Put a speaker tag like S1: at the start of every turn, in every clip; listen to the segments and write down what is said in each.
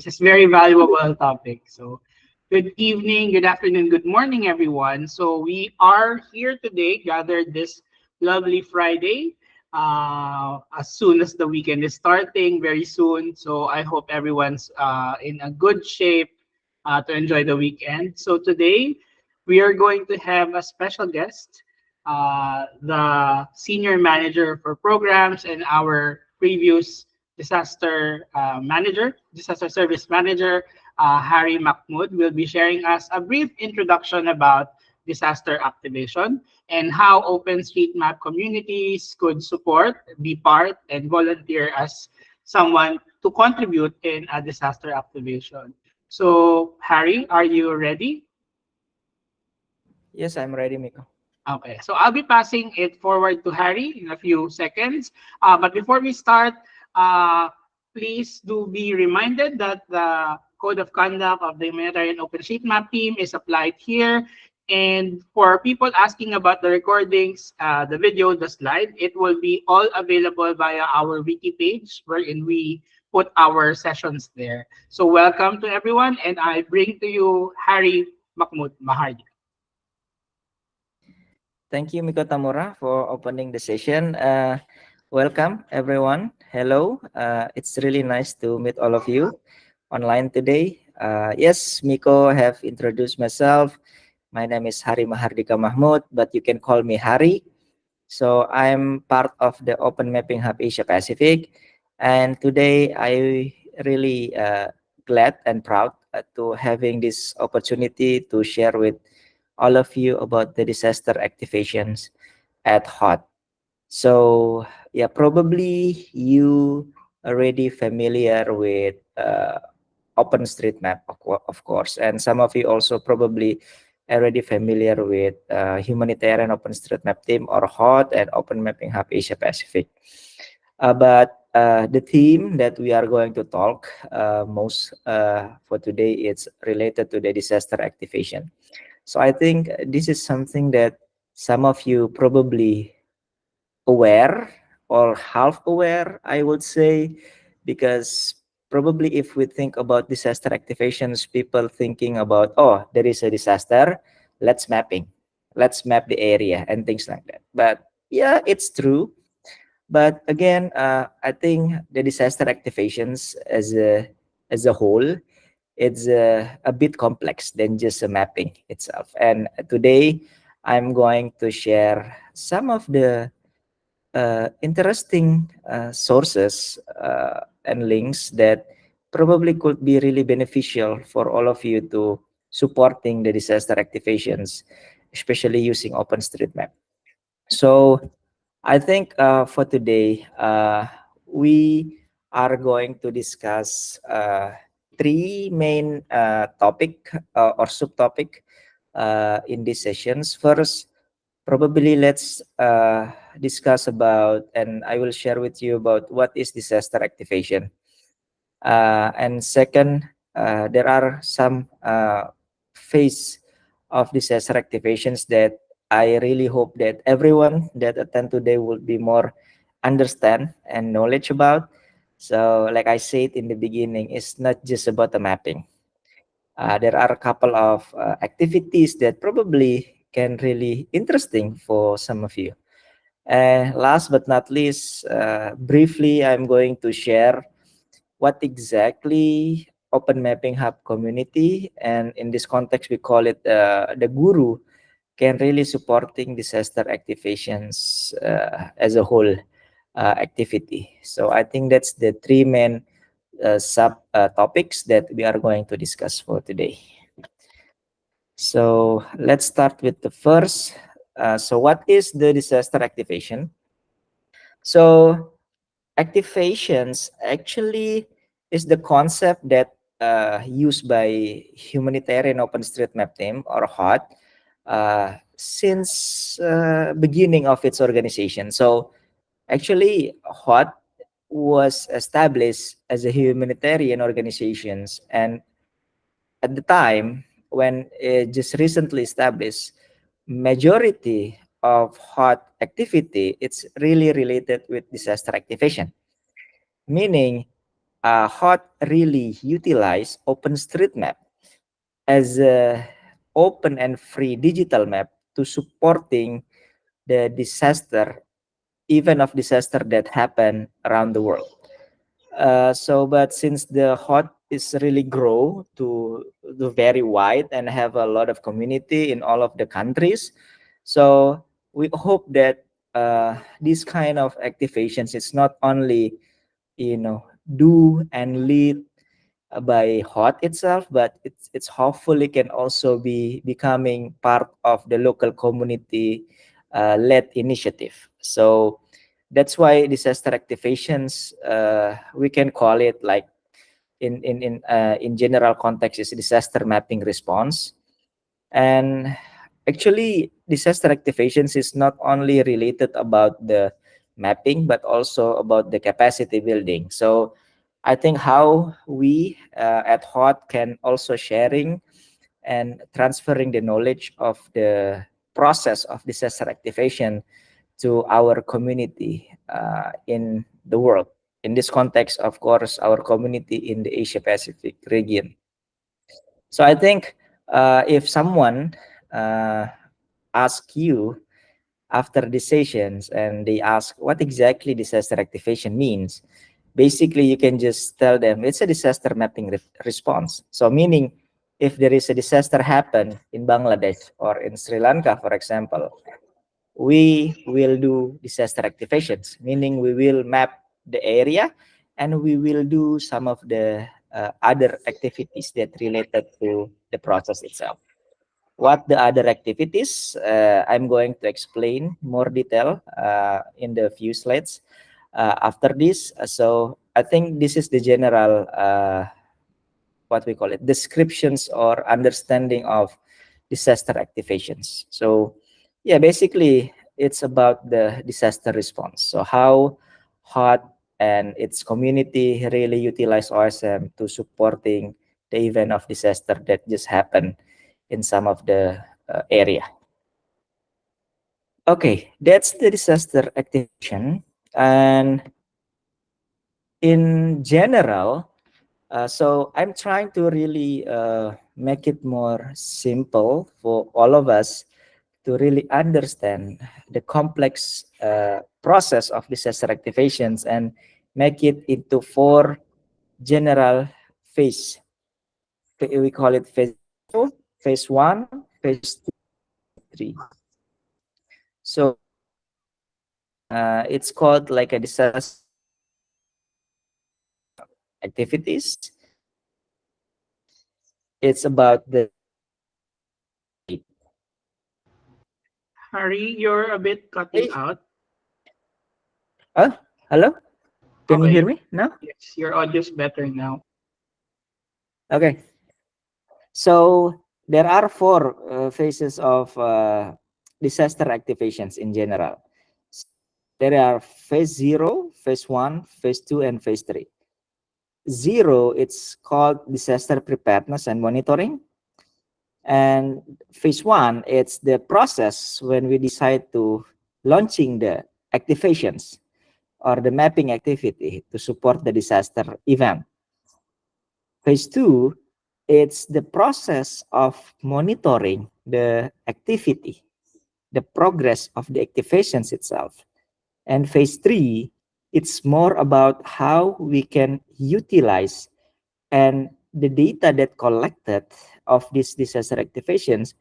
S1: This is very valuable topic. So, good evening, good afternoon, good morning, everyone. So, we are here today, gathered this lovely Friday. As soon as the weekend is starting, very soon. So, I hope everyone's in a good shape to enjoy the weekend. So, today we are going to have a special guest, the senior manager for programs and our previous disaster service manager, Harry Mahmoud, will be sharing us a brief introduction about disaster activation and how OpenStreetMap communities could support, be part, and volunteer as someone to contribute in a disaster activation. So, Harry, are you ready?
S2: Yes, I'm ready, Miko.
S1: Okay, so I'll be passing it forward to Harry in a few seconds. But before we start, uh, please do be reminded that the code of conduct of the humanitarian OpenStreetMap team is applied here. And for people asking about the recordings, the video, the slide, it will be all available via our wiki page wherein we put our sessions there. So welcome to everyone, and I bring to you Harry Mahmoud Mahardi.
S2: Thank you, Miko Tamura, for opening the session. Welcome, everyone. Hello. It's really nice to meet all of you online today. Yes, Miko have introduced myself. My name is Hari Mahardika Mahmud, but you can call me Hari. So I'm part of the Open Mapping Hub Asia Pacific, and today I really glad and proud to having this opportunity to share with all of you about the disaster activations at HOT. So yeah, probably you already familiar with OpenStreetMap, of course, and some of you also probably already familiar with humanitarian OpenStreetMap team or HOT and Open Mapping Hub Asia Pacific. But the theme that we are going to talk most for today is related to the disaster activation. So I think this is something that some of you probably aware or half aware, I would say, because probably if we think about disaster activations, people thinking about, oh, there is a disaster, let's mapping, let's map the area and things like that. But yeah, it's true. But again, I think the disaster activations as a whole, it's a bit complex than just a mapping itself. And today, I'm going to share some of the interesting sources and links that probably could be really beneficial for all of you to supporting the disaster activations, especially using OpenStreetMap. So I think for today, we are going to discuss three main topic or subtopic in these sessions. First, probably let's discuss about, and I will share with you about what is disaster activation. And second, there are some phase of disaster activations that I really hope that everyone that attend today will be more understand and knowledge about. So, like I said in the beginning, it's not just about the mapping. There are a couple of activities that probably can really interesting for some of you. Last but not least, briefly, I'm going to share what exactly Open Mapping Hub community, and in this context, we call it the guru, can really supporting disaster activations as a whole activity. So I think that's the three main sub topics that we are going to discuss for today. So let's start with the first. So what is the disaster activation? So activations actually is the concept that used by humanitarian OpenStreetMap team or HOT since beginning of its organization. So actually, HOT was established as a humanitarian organizations, and at the time when it just recently established, majority of HOT activity it's really related with disaster activation, meaning HOT really utilize OpenStreetMap as a open and free digital map to supporting the disaster, even of disaster that happen around the world. But since the hot is really grow to very wide and have a lot of community in all of the countries, so we hope that this kind of activations is not only do and lead by hot itself, but it's hopefully can also be becoming part of the local community led initiative. So that's why disaster activations, we can call it like in general context is disaster mapping response. And actually disaster activations is not only related about the mapping but also about the capacity building. So I think how we at hot can also sharing and transferring the knowledge of the process of disaster activation to our community in the world. In this context, of course, our community in the Asia Pacific region. So I think if someone uh, ask you after the sessions and they ask what exactly disaster activation means, basically you can just tell them it's a disaster mapping response. So meaning if there is a disaster happen in Bangladesh or in Sri Lanka, for example, we will do disaster activations, meaning we will map the area and we will do some of the other activities that related to the process itself. What the other activities, I'm going to explain more detail in the few slides after this. So I think this is the general what we call it descriptions or understanding of disaster activations. So yeah, basically it's about the disaster response. So how hot and its community really utilize OSM to supporting the event of disaster that just happened in some of the area. Okay, that's the disaster activation. And in general, so I'm trying to really make it more simple for all of us to really understand the complex process of disaster activations and make it into four general phase. We call it phase zero, phase one, phase two, three. So it's called like a disaster activities. It's about the
S1: Harry, you're a bit cutting
S2: hey,
S1: out.
S2: hello? Can you hear
S1: Okay.
S2: me now?
S1: Yes, your audio's better now.
S2: Okay. So there are four phases of disaster activations in general. There are phase zero, phase one, phase two, and phase three. Zero, it's called disaster preparedness and monitoring. And phase one, it's the process when we decide to launching the activations or the mapping activity to support the disaster event. Phase two, it's the process of monitoring the activity, the progress of the activations itself. And phase three, it's more about how we can utilize and the data that collected of these disaster activations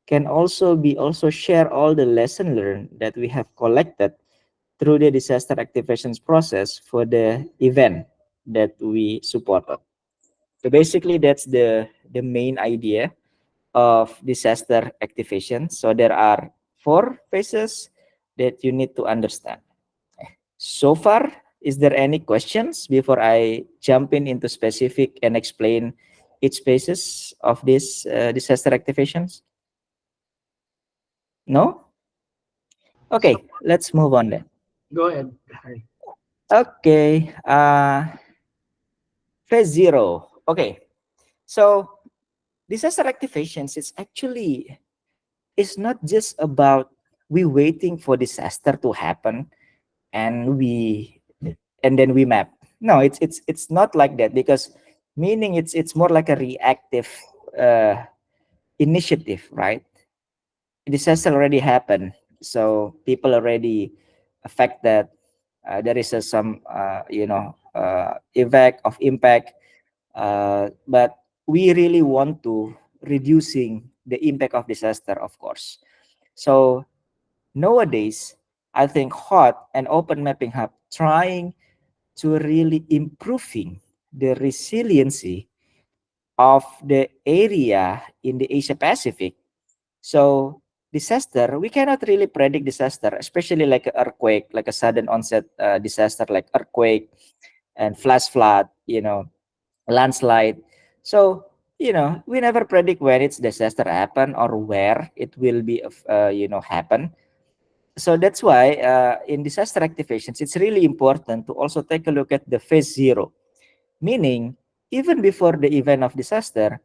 S2: can also be also share all the lesson learned that we have collected through the disaster activations process for the event that we supported. So basically, that's the main idea of disaster activation. So there are four phases that you need to understand. So far, is there any questions before I jump in into specific and explain each phases of this disaster activations? No?
S1: So
S2: Okay, let's move on then.
S1: go ahead, Harry.
S2: Okay, phase zero. Okay, so disaster activations is actually it's not just about we waiting for disaster to happen and we and then we map. No, it's not like that, because meaning it's more like a reactive uh, initiative, right? Disaster already happened, so people already affected. There is some effect of impact, but we really want to reducing the impact of disaster, of course. So nowadays, I think hot and open mapping hub trying to really improving the resiliency of the area in the Asia Pacific. So disaster, we cannot really predict disaster, especially like an earthquake, like a sudden onset disaster like earthquake and flash flood, landslide. So, we never predict when it's disaster happen or where it will be, happen. So that's why in disaster activations, it's really important to also take a look at the phase zero, meaning even before the event of disaster,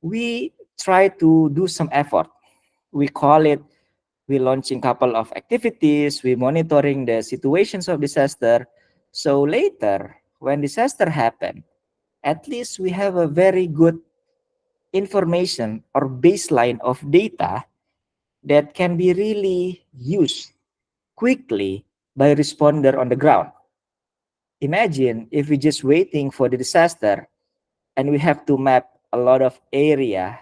S2: we try to do some effort. We call it, we launching couple of activities, we monitoring the situations of disaster. So later, when disaster happen, at least we have a very good information or baseline of data that can be really used quickly by responder on the ground. Imagine if we just waiting for the disaster and we have to map a lot of area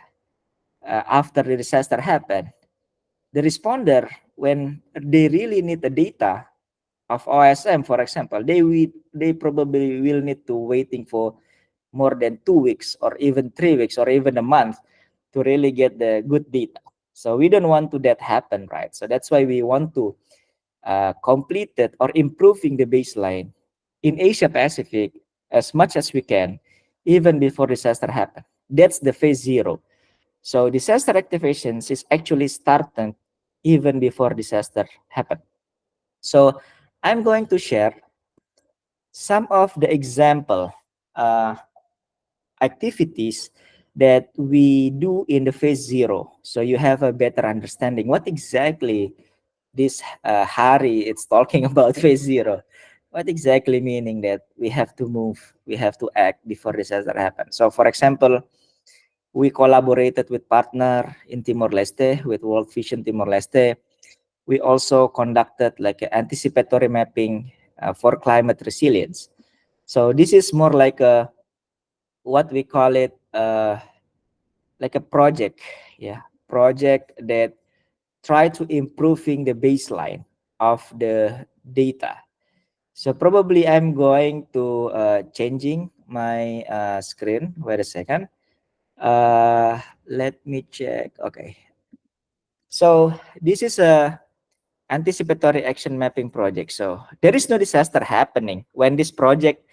S2: after the disaster happened. The responder, when they really need the data of OSM, for example, they probably will need to waiting for more than 2 weeks or even 3 weeks or even a month to really get the good data. So we don't want to that happen, right? So that's why we want to complete it or improving the baseline in Asia Pacific as much as we can, even before disaster happen. That's the phase zero. So disaster activations is actually starting even before disaster happen. So I'm going to share some of the example uh, activities that we do in the phase zero, so you have a better understanding what exactly this Hari it's talking about phase zero. What exactly meaning that we have to move, we have to act before disaster happens. So for example, we collaborated with partner in Timor Leste, with World Vision Timor Leste. We also conducted like an anticipatory mapping for climate resilience. So this is more like a, what we call it, like a project, yeah, project that try to improving the baseline of the data. So probably I'm going to changing my screen. Wait a second. Let me check. Okay. So this is a anticipatory action mapping project. So there is no disaster happening when this project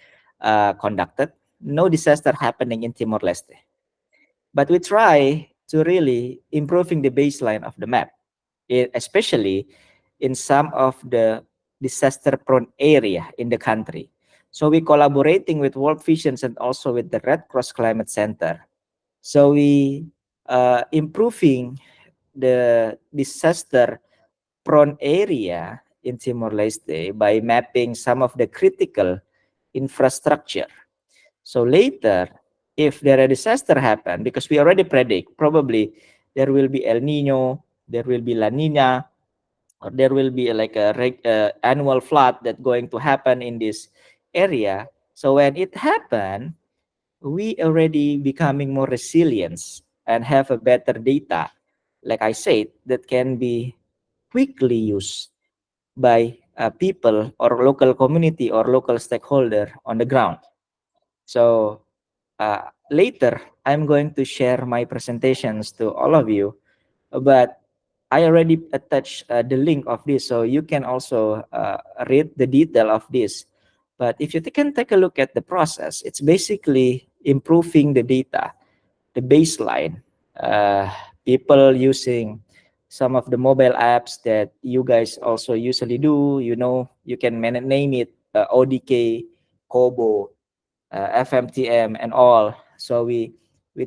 S2: conducted. No disaster happening in Timor Leste, but we try to really improving the baseline of the map, especially in some of the disaster-prone area in the country. So we collaborating with World Visions and also with the Red Cross Climate Center. So we improving the disaster-prone area in Timor Leste by mapping some of the critical infrastructure. So later, if there a disaster happen, because we already predict probably there will be El Nino, there will be La Nina, or there will be like a annual flood that going to happen in this area. So when it happen, we already becoming more resilient and have a better data, like I said, that can be quickly used by people or local community or local stakeholder on the ground. So later, I'm going to share my presentations to all of you, but I already attached the link of this, so you can also read the detail of this. But if you can take a look at the process, it's basically improving the data, the baseline. Uh, People using some of the mobile apps that you guys also usually do. You can name it ODK, Kobo, FMTM, and all. So we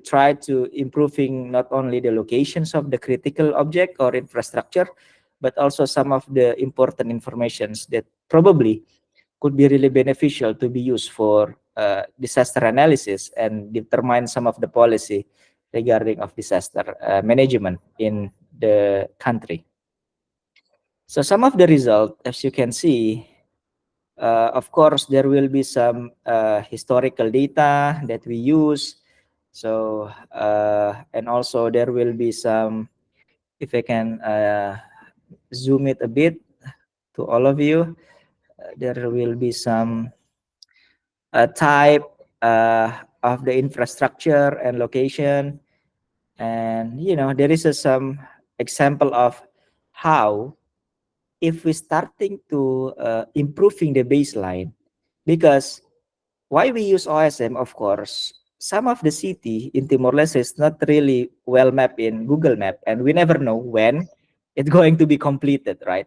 S2: try to improving not only the locations of the critical object or infrastructure, but also some of the important informations that probably could be really beneficial to be used for disaster analysis and determine some of the policy regarding of disaster management in the country. So some of the result, as you can see, of course, there will be some historical data that we use. So, and also there will be some, if I can zoom it a bit to all of you, there will be some type of the infrastructure and location. And, there is some example of how if we starting to improving the baseline, because why we use OSM, of course, some of the city in Timor-Leste is not really well mapped in Google Map, and we never know when it's going to be completed, right?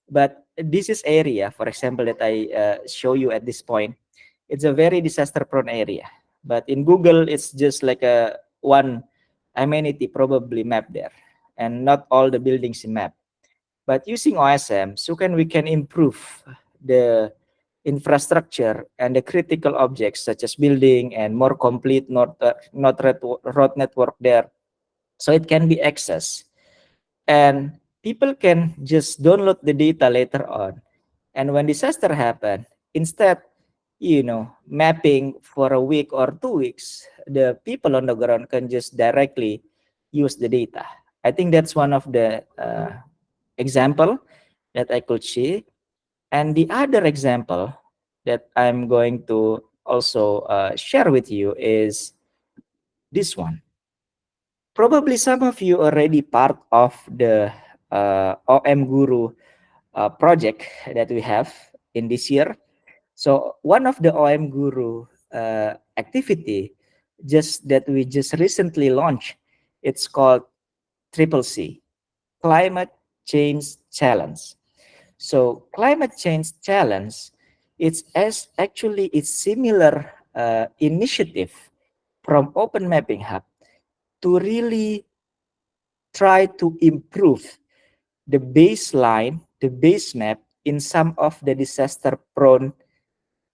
S2: But this is area, for example, that I show you at this point. It's a very disaster-prone area, but in Google, it's just like a one amenity probably mapped there, and not all the buildings in map. But using OSM, so we can improve the infrastructure and the critical objects such as building and more complete road network there, so it can be accessed and people can just download the data later on. And when disaster happen, instead mapping for a week or 2 weeks, the people on the ground can just directly use the data. I think that's one of the example that I could see. And the other example that I'm going to also share with you is this one. Probably some of you already part of the OM Guru project that we have in this year. So one of the OM Guru activity just that we just recently launched, it's called Triple C, Climate Change Challenge. So climate change challenge, it's similar initiative from Open Mapping Hub to really try to improve the baseline, the base map in some of the disaster prone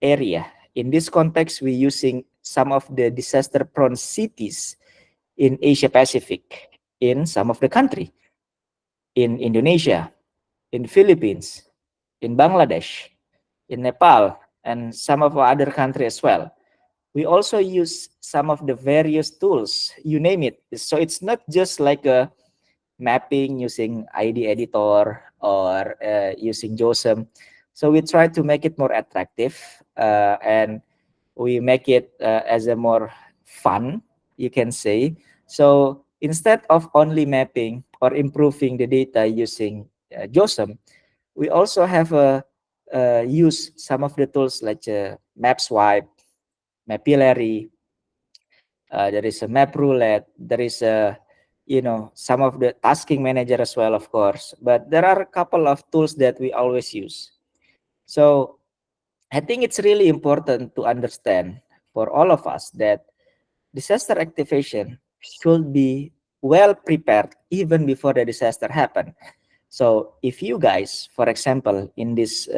S2: area. In this context, we're using some of the disaster prone cities in Asia Pacific, in some of the country, in Indonesia, in Philippines, in Bangladesh, in Nepal, and some of our other countries as well. We also use some of the various tools, you name it. So it's not just like a mapping using ID editor or using JOSM. So we try to make it more attractive and we make it as a more fun, you can say. So instead of only mapping or improving the data using JOSM, we also have use some of the tools like map swipe, mapillary, there is a map roulette, there is a some of the tasking manager as well, of course, but there are a couple of tools that we always use. So I think it's really important to understand for all of us that disaster activation should be well prepared even before the disaster happen. So if you guys, for example, in these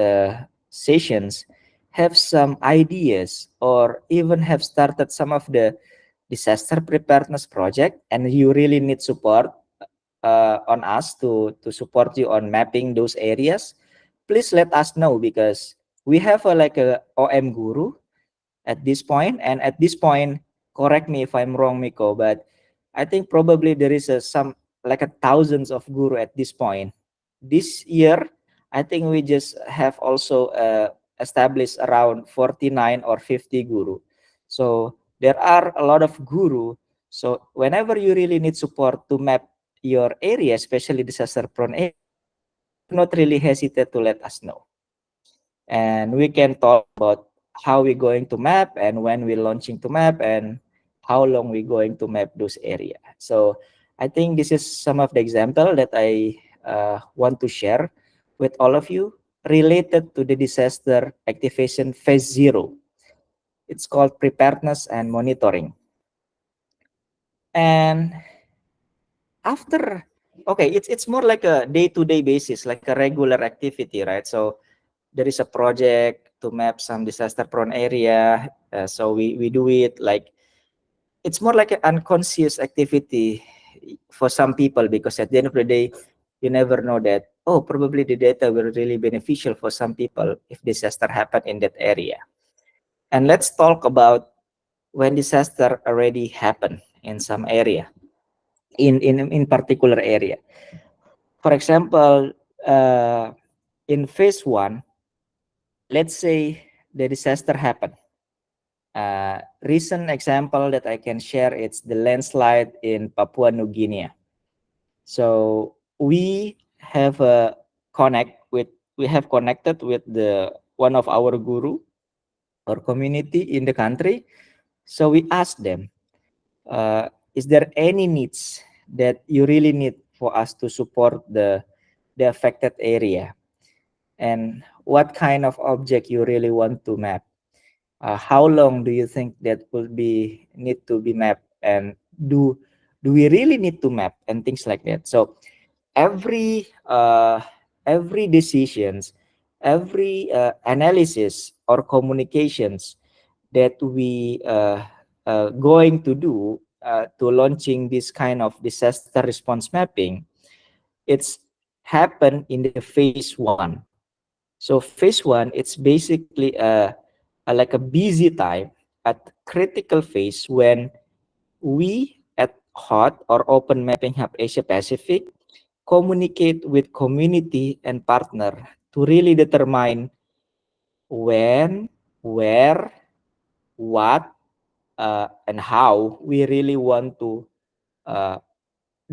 S2: sessions have some ideas or even have started some of the disaster preparedness project and you really need support on us to support you on mapping those areas, please let us know, because we have like a OM guru at this point. And at this point, correct me if I'm wrong, Miko, but I think probably there is some like a thousands of guru at this point. This year, I think we just have also established around 49 or 50 guru. So there are a lot of guru. So whenever you really need support to map your area, especially disaster prone area, do not really hesitate to let us know. And we can talk about how we're going to map and when we're launching to map and how long we're going to map those area. So I think this is some of the example that I want to share with all of you related to the disaster activation phase 0. It's called preparedness and monitoring. And after, okay, it's more like a day-to-day basis, like a regular activity, right? So there is a project, to map some disaster prone area. So we do it like it's more like an unconscious activity for some people, because at the end of the day, you never know that, oh, probably the data will really beneficial for some people if disaster happen in that area. And let's talk about when disaster already happened in some area, in particular area. For example, in phase one, let's say the disaster happened. Recent example that I can share, it's the landslide in Papua New Guinea. So have a connect with we have connected with the one of our guru or community in the country. So we asked them, is there any needs that you really need for us to support the affected area, and what kind of object you really want to map? How long do you think that will be need to be mapped, and do do we really need to map, and things like that. So every decisions, every analysis or communications that we going to do to launching this kind of disaster response mapping, it's happened in the phase one. So phase one, it's basically like a busy time at critical phase when we at HOT or Open Mapping Hub Asia Pacific communicate with community and partner to really determine when, where, what, and how we really want to uh,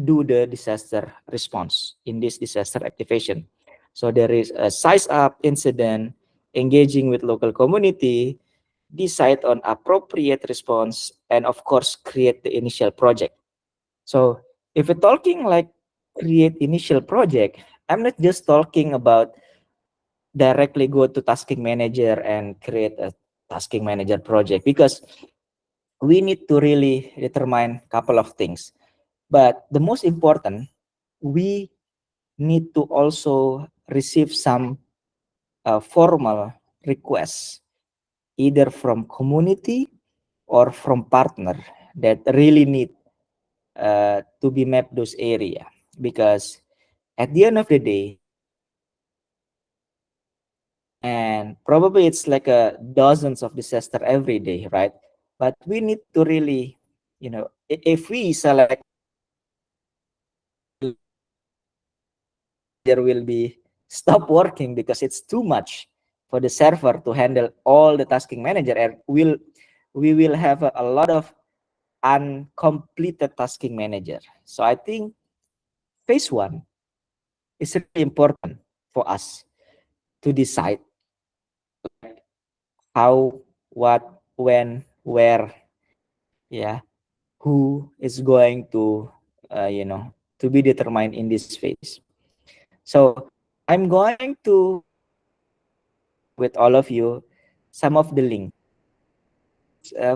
S2: do the disaster response in this disaster activation. So there is a size up incident, engaging with local community, decide on appropriate response, and of course create the initial project. So if we're talking like create initial project, I'm not just talking about directly go to tasking manager and create a tasking manager project, because we need to really determine a couple of things. But the most important, we need to also receive some formal requests, either from community or from partner that really need to be mapped those area. Because at the end of the day, and probably it's like a dozens of disaster every day, right? But we need to really, if we select, there will be stop working because it's too much for the server to handle all the tasking manager, and we will have a lot of uncompleted tasking manager. So I think phase one is really important for us to decide how, what, when, where, yeah, who is going to, to be determined in this phase. So I'm going to with all of you some of the link.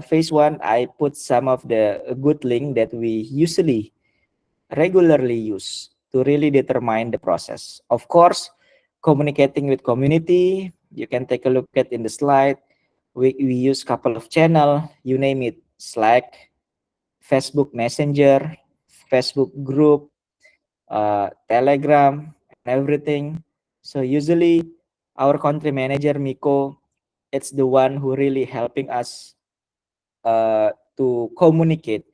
S2: Phase one, I put some of the good link that we usually regularly use to really determine the process. Of course, communicating with community, you can take a look at in the slide. We use couple of channel, you name it, Slack, Facebook Messenger, Facebook group, Telegram, and everything. So usually our country manager Miko, it's the one who really helping us to communicate,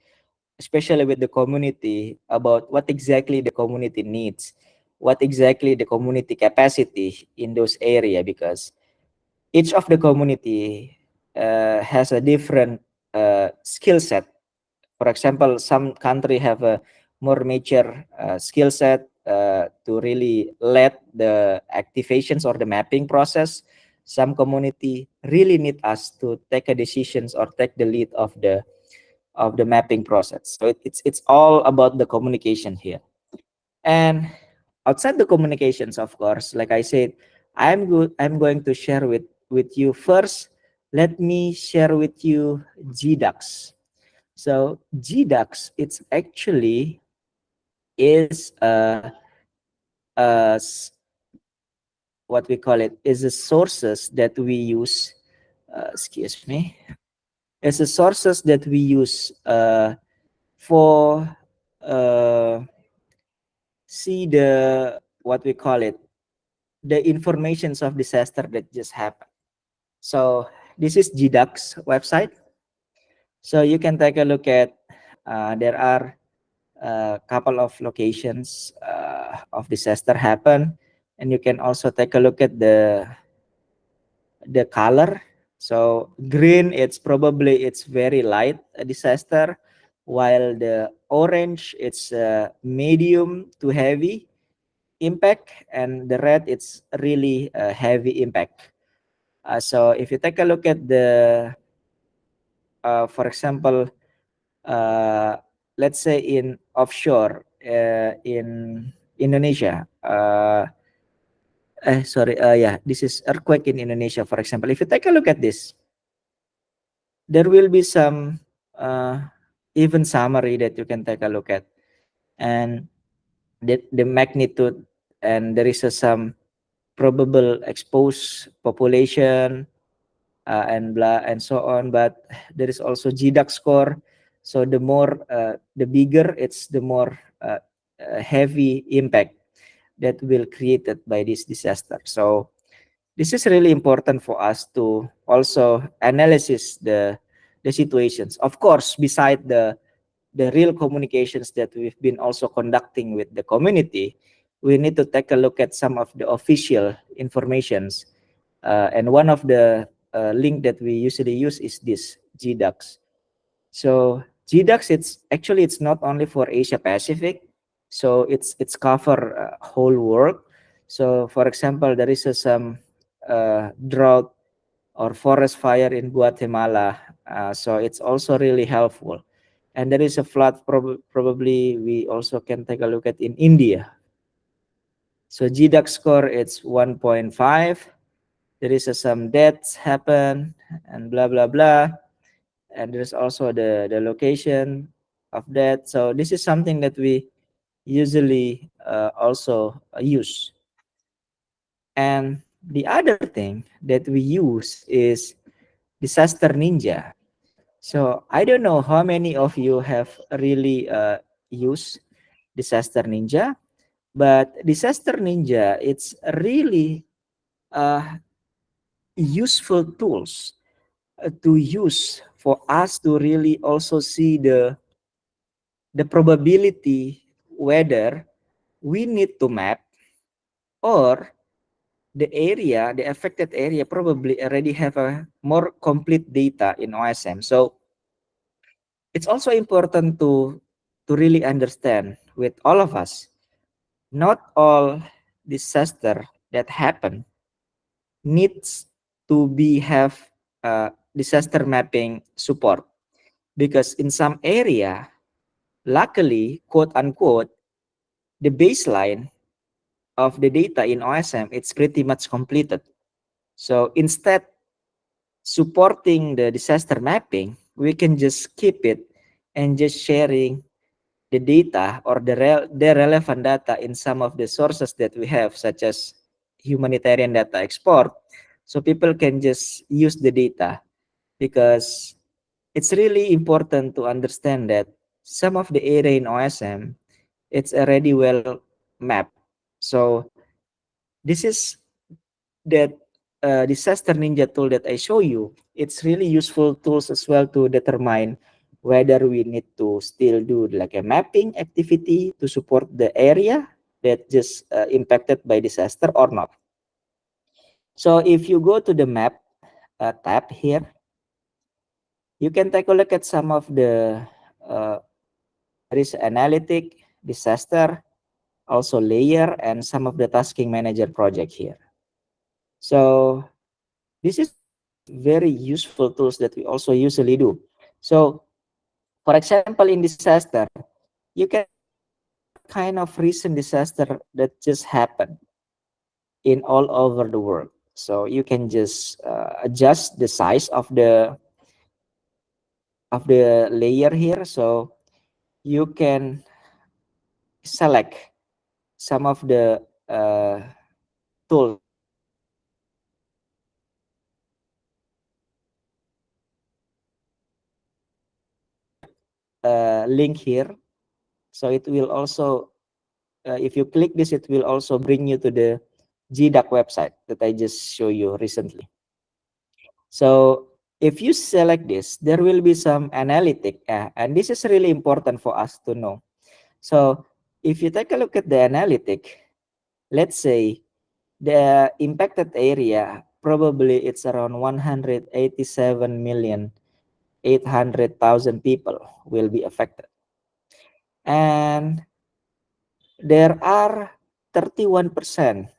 S2: especially with the community, about what exactly the community needs, what exactly the community capacity in those area, because each of the community has a different skill set. For example, some country have a more mature skill set to really lead the activations or the mapping process. Some community really need us to take a decisions or take the lead of the mapping process. So it's all about the communication here. And outside the communications, of course, like I said, I'm going to share with you first. Let me share with you GDAX. So GDAX, it's actually is a what we call it is the sources that we use. Excuse me. Is the sources that we use for uh, see the what we call it the informations of disaster that just happened. So this is GDUC's website. So you can take a look at there are a couple of locations of disaster happen, and you can also take a look at the color. So green, it's very light disaster, while the orange it's medium to heavy impact, and the red it's really heavy impact. So if you take a look at for example, uh, let's say in offshore in Indonesia, sorry, yeah, this is earthquake in Indonesia, for example. If you take a look at this, there will be some uh, even summary that you can take a look at, and the magnitude, and there is some probable exposed population and blah and so on. But there is also GDUC score. So the bigger it's, the more heavy impact that will created by this disaster. So this is really important for us to also analysis the situations. Of course, beside the real communications that we've been also conducting with the community, we need to take a look at some of the official informations. And one of the link that we usually use is this GDUX. So GDUX, it's not only for Asia Pacific, so it's cover whole world. So for example, there is some drought or forest fire in Guatemala, so it's also really helpful. And there is a flood, probably we also can take a look at in India. So GDUX score it's 1.5. There is some deaths happen and blah blah blah, and there's also the location of that. So this is something that we usually also use. And the other thing that we use is Disaster Ninja. So I don't know how many of you have really used Disaster Ninja, but Disaster Ninja it's really uh, useful tools to use for us to really also see the probability whether we need to map, or the affected area probably already have a more complete data in OSM. So it's also important to really understand with all of us, not all disaster that happen needs to be have disaster mapping support, because in some area, luckily, quote unquote, the baseline of the data in OSM it's pretty much completed. So instead supporting the disaster mapping, we can just keep it and just sharing the data or the relevant data in some of the sources that we have, such as humanitarian data export. So people can just use the data, because it's really important to understand that some of the area in OSM it's already well mapped. So this is that disaster ninja tool that I show you. It's really useful tools as well to determine whether we need to still do like a mapping activity to support the area that just impacted by disaster or not. So if you go to the map tab here, you can take a look at some of the uh, risk analytic, disaster, also layer, and some of the tasking manager project here. So this is very useful tools that we also usually do. So for example, in disaster, you can what kind of recent disaster that just happened in all over the world. So you can just adjust the size of the layer here. So you can select some of the tools link here. So it will also, if you click this, it will also bring you to the GDAC website that I just show you recently. So if you select this, there will be some analytic, and this is really important for us to know. So if you take a look at the analytic, let's say the impacted area, probably it's around 187,800,000 people will be affected. And there are 31%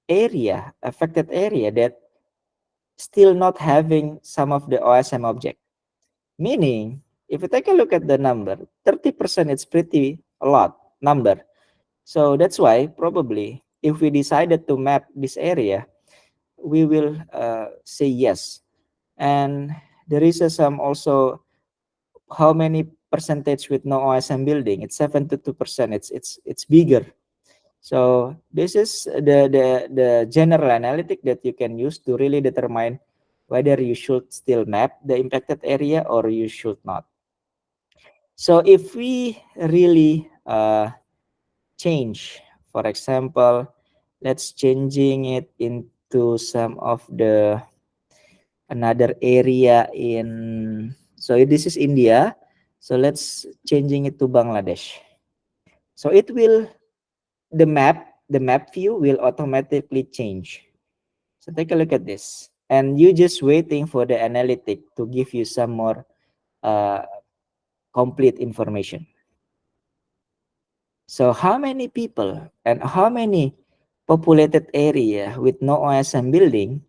S2: area, affected area, that still not having some of the OSM object. Meaning, if you take a look at the number, 30%, it's pretty a lot number. So that's why probably if we decided to map this area, we will say yes. And there is some also how many percentage with no OSM building. It's 72%. It's bigger. So this is the general analytic that you can use to really determine whether you should still map the impacted area or you should not. So if we really change, for example, let's changing it into some of the another area in, so this is India. So let's changing it to Bangladesh. So it will, the map view will automatically change. So take a look at this, and you just waiting for the analytic to give you some more uh, complete information. So how many people and how many populated area with no OSM building?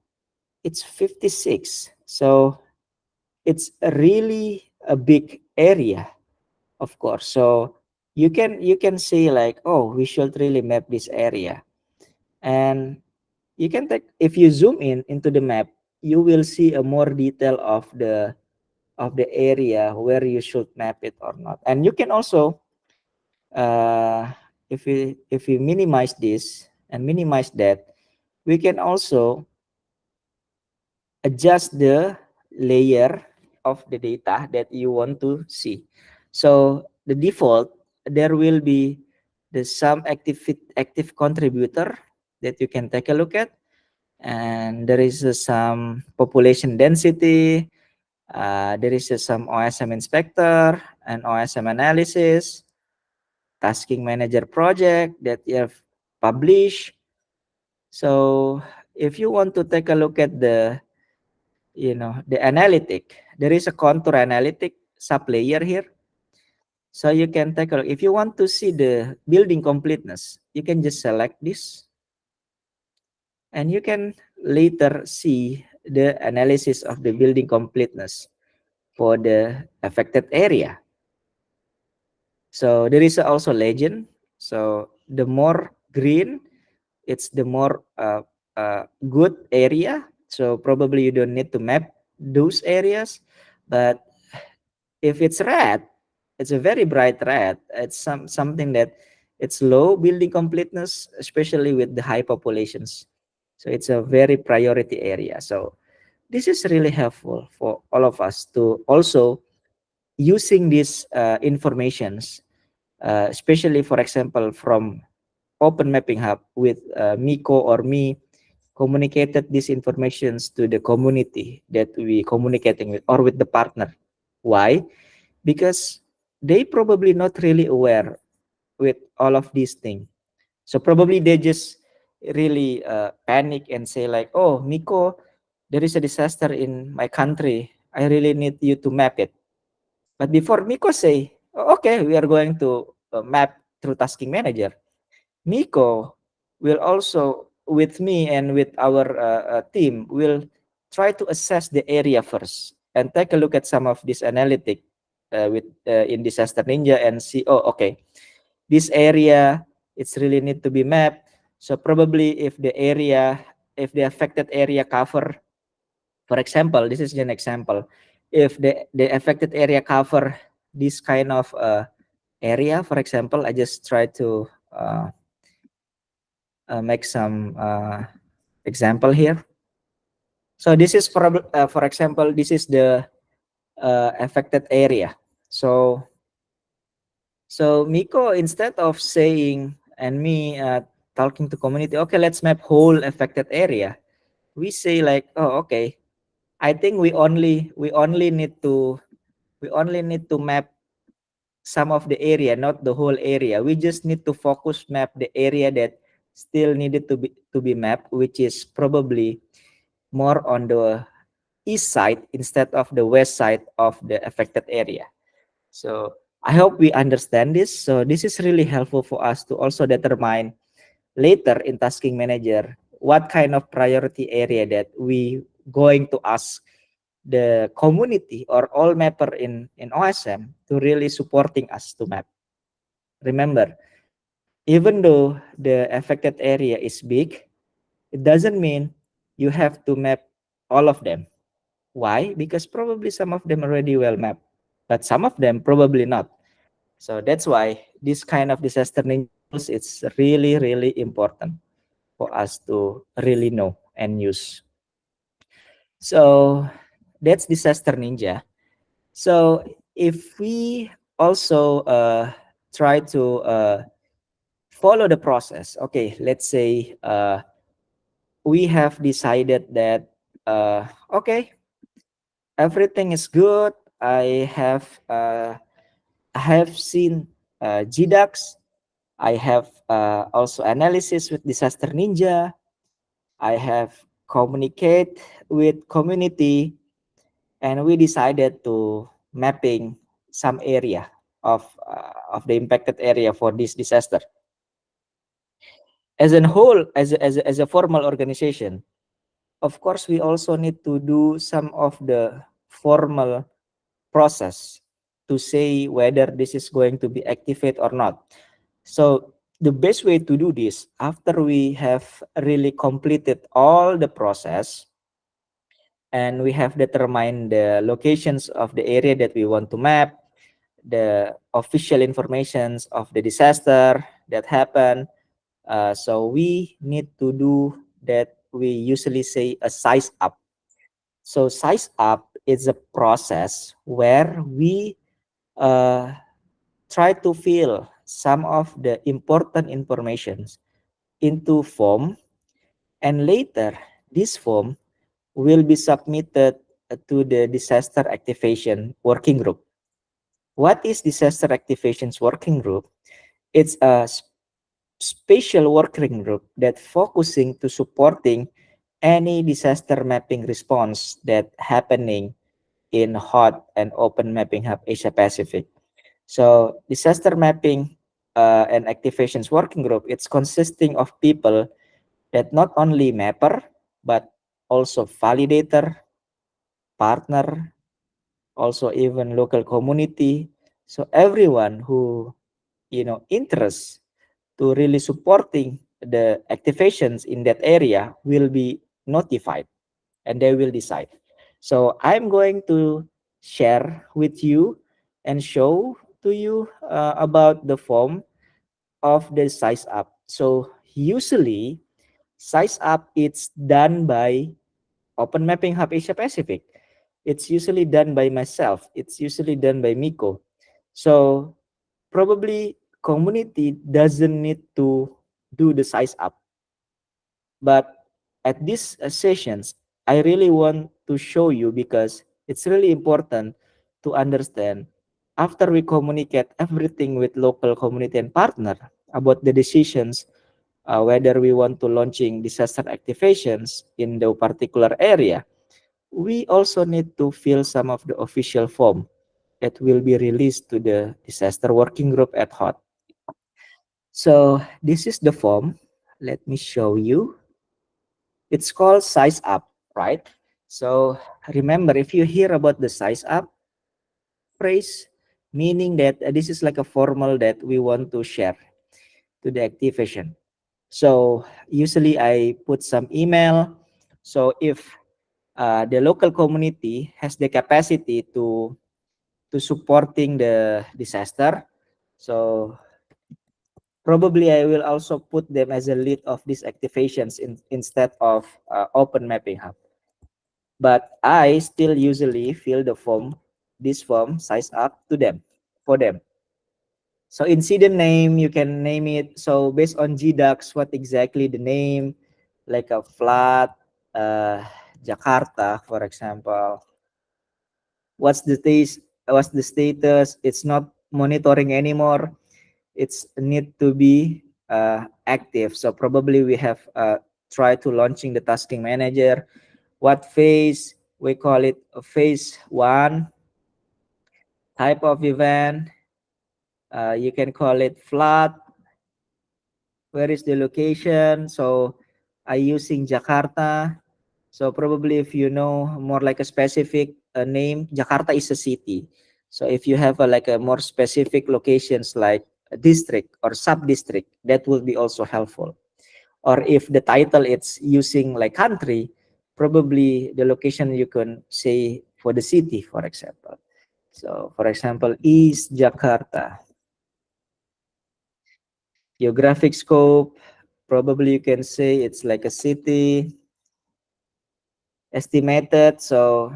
S2: It's 56. So it's a really a big area, of course. So you can say like, oh, we should really map this area. And you can take, if you zoom in into the map, you will see a more detail of the area where you should map it or not. And you can also if we minimize this and minimize that, we can also adjust the layer of the data that you want to see. So the default, there will be the some active contributor that you can take a look at, and there is some population density, there is some OSM inspector and OSM analysis, tasking manager project that you have published. So if you want to take a look at the, the analytic, there is a contour analytic sub layer here. So you can take a look. If you want to see the building completeness, you can just select this, and you can later see the analysis of the building completeness for the affected area. So there is also legend. So the more green, it's the more good area. So probably you don't need to map those areas. But if it's red, it's a very bright red. It's something that it's low building completeness, especially with the high populations. So it's a very priority area. So this is really helpful for all of us to also using these informations, especially for example from Open Mapping Hub with Miko or me communicated these informations to the community that we communicating with or with the partner. Why? Because they probably not really aware with all of these things. So probably they just really panic and say like, oh, Miko, there is a disaster in my country. I really need you to map it. But before Miko say, "Oh, okay, we are going to map through tasking manager," Miko will also, with me and with our team, will try to assess the area first and take a look at some of this analytic with in Disaster Ninja and see, oh, okay, this area, it's really need to be mapped. So probably if the affected area cover, for example, this is an example, if the affected area cover this kind of area, for example, I just try to make some example here. So this is for example, this is the affected area. So so Miko, instead of saying and me talking to community, okay, let's map whole affected area. We say like, oh, okay, I think we only need to map some of the area, not the whole area. We just need to focus map the area that still needed to be mapped, which is probably more on the east side instead of the west side of the affected area. So I hope we understand this. So this is really helpful for us to also determine later in tasking manager what kind of priority area that we going to ask the community or all mapper in OSM to really supporting us to map. Remember, even though the affected area is big, it doesn't mean you have to map all of them. Why? Because probably some of them already well mapped, but some of them probably not. So that's why this kind of disaster ninja tools, it's really, really important for us to really know and use. So that's disaster ninja. So if we also try to follow the process, okay, let's say we have decided that okay, everything is good. I have seen GDAX. I have also analysis with disaster ninja. I have communicate with community, and we decided to mapping some area of the impacted area for this disaster. As a whole, as a formal organization, of course, we also need to do some of the formal process to say whether this is going to be activated or not. So the best way to do this, after we have really completed all the process and we have determined the locations of the area that we want to map, the official informations of the disaster that happened. So we need to do that. We usually say a size up. So size up is a process where we uh, try to fill some of the important informations into form, and later this form will be submitted to the disaster activation working group. What is disaster activations working group? It's a special working group that focusing to supporting any disaster mapping response that happening in hot and open mapping hub Asia Pacific. So disaster mapping and activations working group, it's consisting of people that not only mapper but also validator, partner, also even local community. So everyone who interest to really supporting the activations in that area will be notified and they will decide. So I'm going to share with you and show to you about the form of the size up. So usually size up it's done by Open Mapping Hub Asia Pacific. It's usually done by myself. It's usually done by Miko. So probably community doesn't need to do the size up. But at these sessions, I really want to show you because it's really important to understand after we communicate everything with local community and partner about the decisions whether we want to launching disaster activations in the particular area, we also need to fill some of the official form that will be released to the disaster working group at HOT. So this is the form. Let me show you. It's called size up, right? So remember, if you hear about the size up phrase, meaning that this is like a formal that we want to share to the activation. So usually I put some email. So if the local community has the capacity to supporting the disaster, so probably I will also put them as a lead of these activations instead of Open Mapping Hub. But I still usually fill the form this form size up to them for them. So incident name, you can name it. So based on GDAX, what exactly the name, like a flat, uh, Jakarta, for example. What's the status? What's the status? It's not monitoring anymore. It's need to be active. So probably we have tried to launching the tasking manager. What phase? We call it a phase one type of event. You can call it flat. Where is the location? So I using Jakarta. So probably if you know more like a specific name, Jakarta is a city. So if you have like a more specific locations like a district or sub district, that will be also helpful. Or if the title it's using like country, probably the location you can say for the city, for example. So for example, East Jakarta. Geographic scope, probably you can say it's like a city. Estimated, so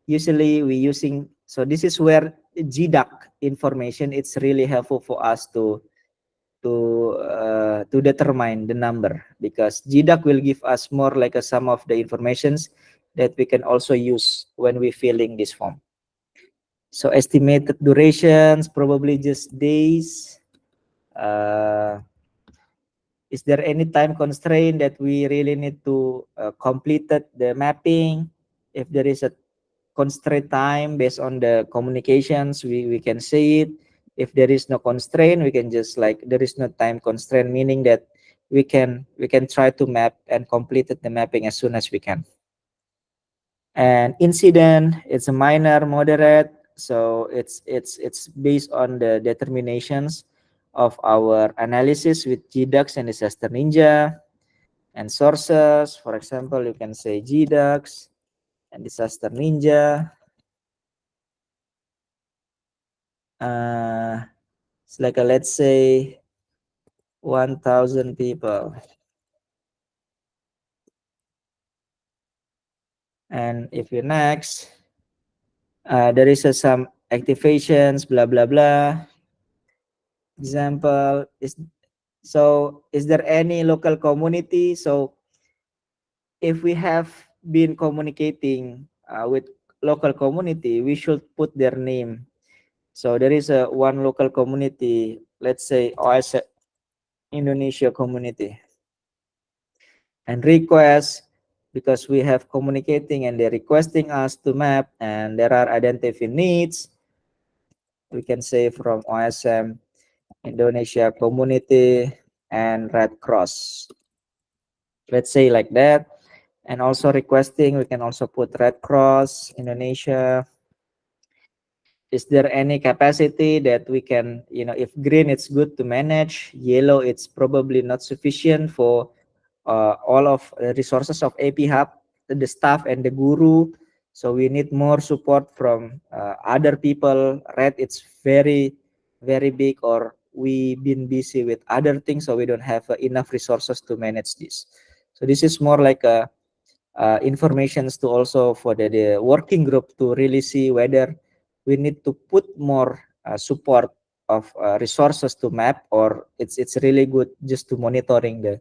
S2: usually we using, so this is where GDAC information, it's really helpful for us to determine the number, because GDAC will give us more like a sum of the informations that we can also use when we filling this form. So estimated durations, probably just days. Is there any time constraint that we really need to complete the mapping? If there is a constraint time based on the communications, we can say it. If there is no constraint, we can just like, there is no time constraint, meaning that we can try to map and complete the mapping as soon as we can. And incident, it's a minor, moderate, so it's based on the determinations of our analysis with GDAX and Disaster Ninja. And sources, for example, you can say GDAX and Disaster Ninja. It's like a, let's say 1,000 people. And if you next, there is some activations, blah blah blah. Example is, so is there any local community? So if we have been communicating with local community, we should put their name. So there is a one local community, let's say OS Indonesia community, and request, because we have communicating and they're requesting us to map, and there are identify needs, we can say from OSM Indonesia community and Red Cross, let's say like that. And also requesting, we can also put Red Cross Indonesia. Is there any capacity that we can, if green it's good to manage, yellow it's probably not sufficient for all of the resources of AP Hub, the staff and the guru. So we need more support from other people. Red, it's very, very big, or we been busy with other things, so we don't have enough resources to manage this. So this is more like a informations to also for the working group to really see whether we need to put more support of resources to map, or it's really good just to monitoring the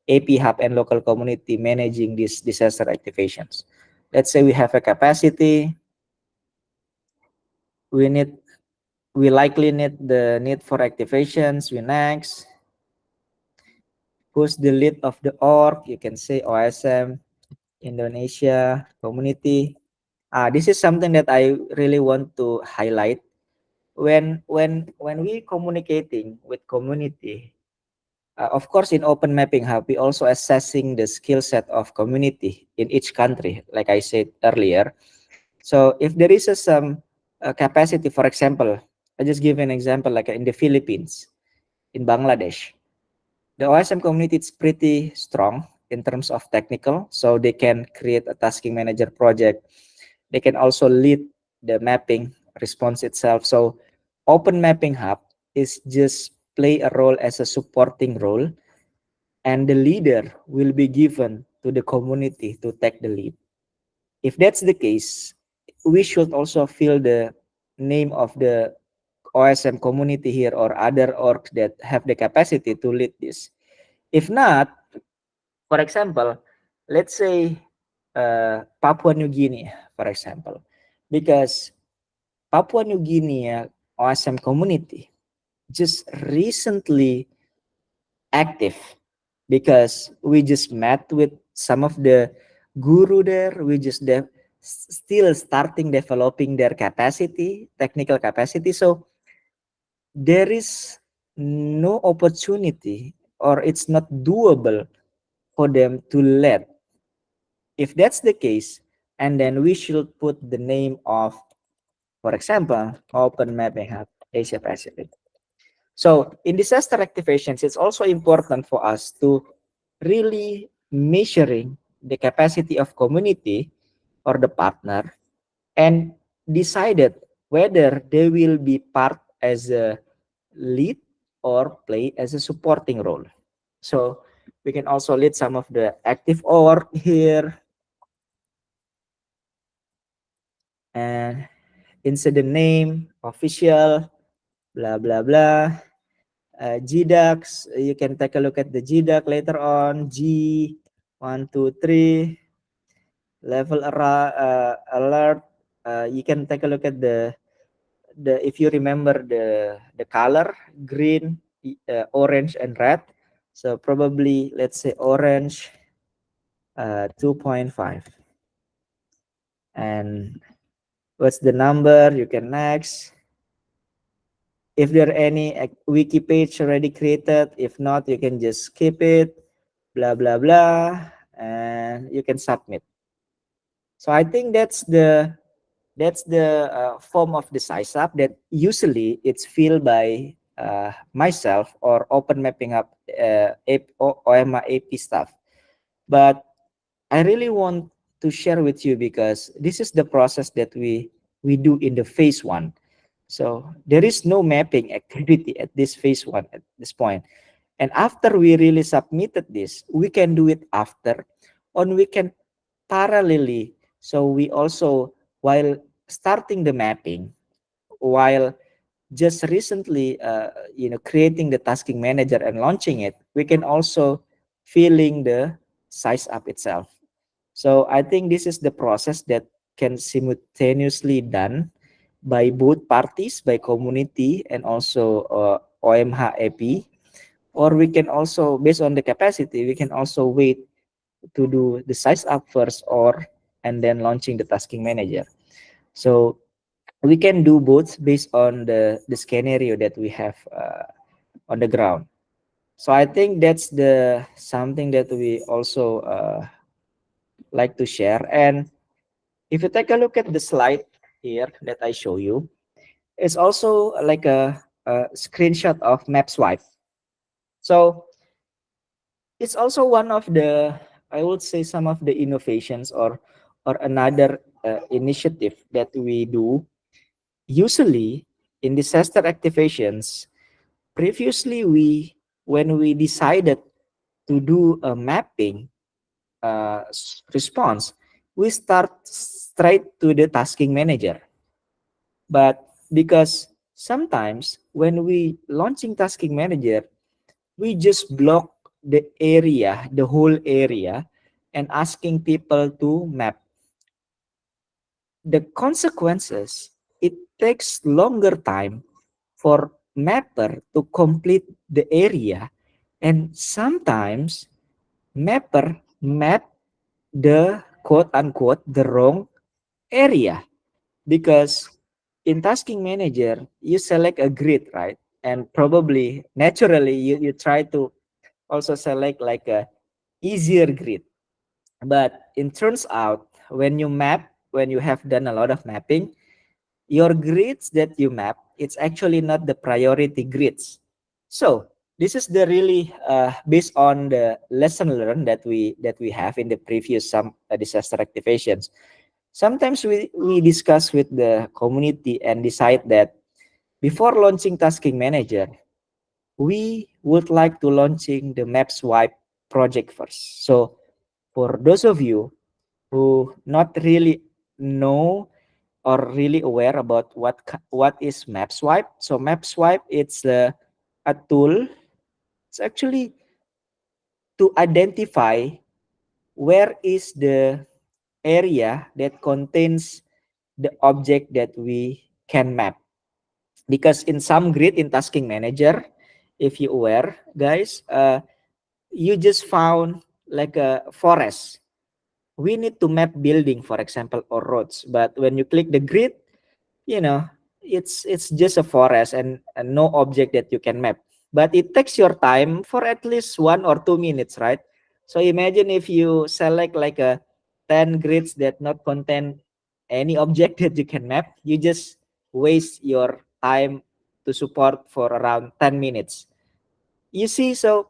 S2: AP Hub and local community managing these disaster activations. Let's say we have a capacity, we need, we likely need the need for activations. We next, who's the lead of the org? You can say OSM Indonesia community. This is something that I really want to highlight. When we communicating with community, of course, in Open Mapping Hub, we also assessing the skill set of community in each country, like I said earlier. So if there is some capacity, for example, I just give an example, like in the Philippines, in Bangladesh, the OSM community is pretty strong in terms of technical, so they can create a tasking manager project. They can also lead the mapping response itself. So Open Mapping Hub is just play a role as a supporting role, and the leader will be given to the community to take the lead. If that's the case, we should also fill the name of the OSM community here or other orgs that have the capacity to lead this. If not, for example, let's say Papua New Guinea, for example, because Papua New Guinea OSM community just recently active because we just met with some of the guru there. We just still starting developing their capacity, technical capacity. So there is no opportunity or it's not doable for them to let. If that's the case, and then we should put the name of, for example, Open Mapping Hub Asia Pacific. So in disaster activations, it's also important for us to really measuring the capacity of community or the partner and decided whether they will be part as a lead or play as a supporting role. So we can also lead some of the active org here and incident name, official, blah, blah, blah. GDAX, you can take a look at the GDAC later on. G123 level alert. You can take a look at the if you remember the color green, orange, and red. So probably let's say orange 2.5. And what's the number? You can next. If there are any wiki page already created, if not, you can just skip it, blah, blah, blah, and you can submit. So I think that's the form of the size up that usually it's filled by myself or open mapping up OMA AP stuff. But I really want to share with you because this is the process that we do in the phase one. So there is no mapping activity at this phase one at this point. And after we really submitted this, we can do it after, or we can parallelly. So we also, while starting the mapping, while just recently, creating the tasking manager and launching it, we can also filling the size up itself. So I think this is the process that can simultaneously done by both parties, by community and also OMH AP, or we can also, based on the capacity, we can also wait to do the size up first or and then launching the tasking manager. So we can do both based on the scenario that we have on the ground. So I think that's the something that we also like to share. And if you take a look at the slide here that I show you, it's also like a screenshot of map swipe. So it's also one of the, I would say, some of the innovations or another initiative that we do usually in disaster activations. Previously, when we decided to do a mapping response, we start straight to the tasking manager. But because sometimes when we launching tasking manager, we just block the area, the whole area, and asking people to map. The consequences, it takes longer time for mapper to complete the area, and sometimes mapper map the quote unquote the wrong area, because in tasking manager you select a grid, right? And probably naturally you try to also select like a easier grid. But it turns out when you map, when you have done a lot of mapping, your grids that you map, it's actually not the priority grids. So this is the really based on the lesson learned that we have in the previous some disaster activations. Sometimes we discuss with the community and decide that before launching tasking manager, we would like to launching the map swipe project first. So for those of you who not really know or really aware about what is map swipe. So map swipe, it's a tool. It's actually to identify where is the area that contains the object that we can map. Because in some grid in tasking manager, if you aware guys, you just found like a forest. We need to map building, for example, or roads, but when you click the grid, you know, it's just a forest, and no object that you can map, but it takes your time for at least 1 or 2 minutes, right? So imagine if you select like a 10 grids that not contain any object that you can map, you just waste your time to support for around 10 minutes, you see. So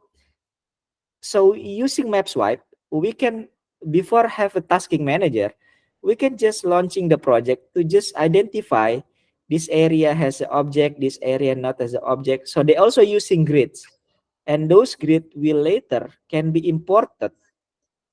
S2: using MapSwipe, we can, before have a tasking manager, we can just launching the project to just identify this area has an object, this area not as an object. So they also using grids, and those grid will later can be imported,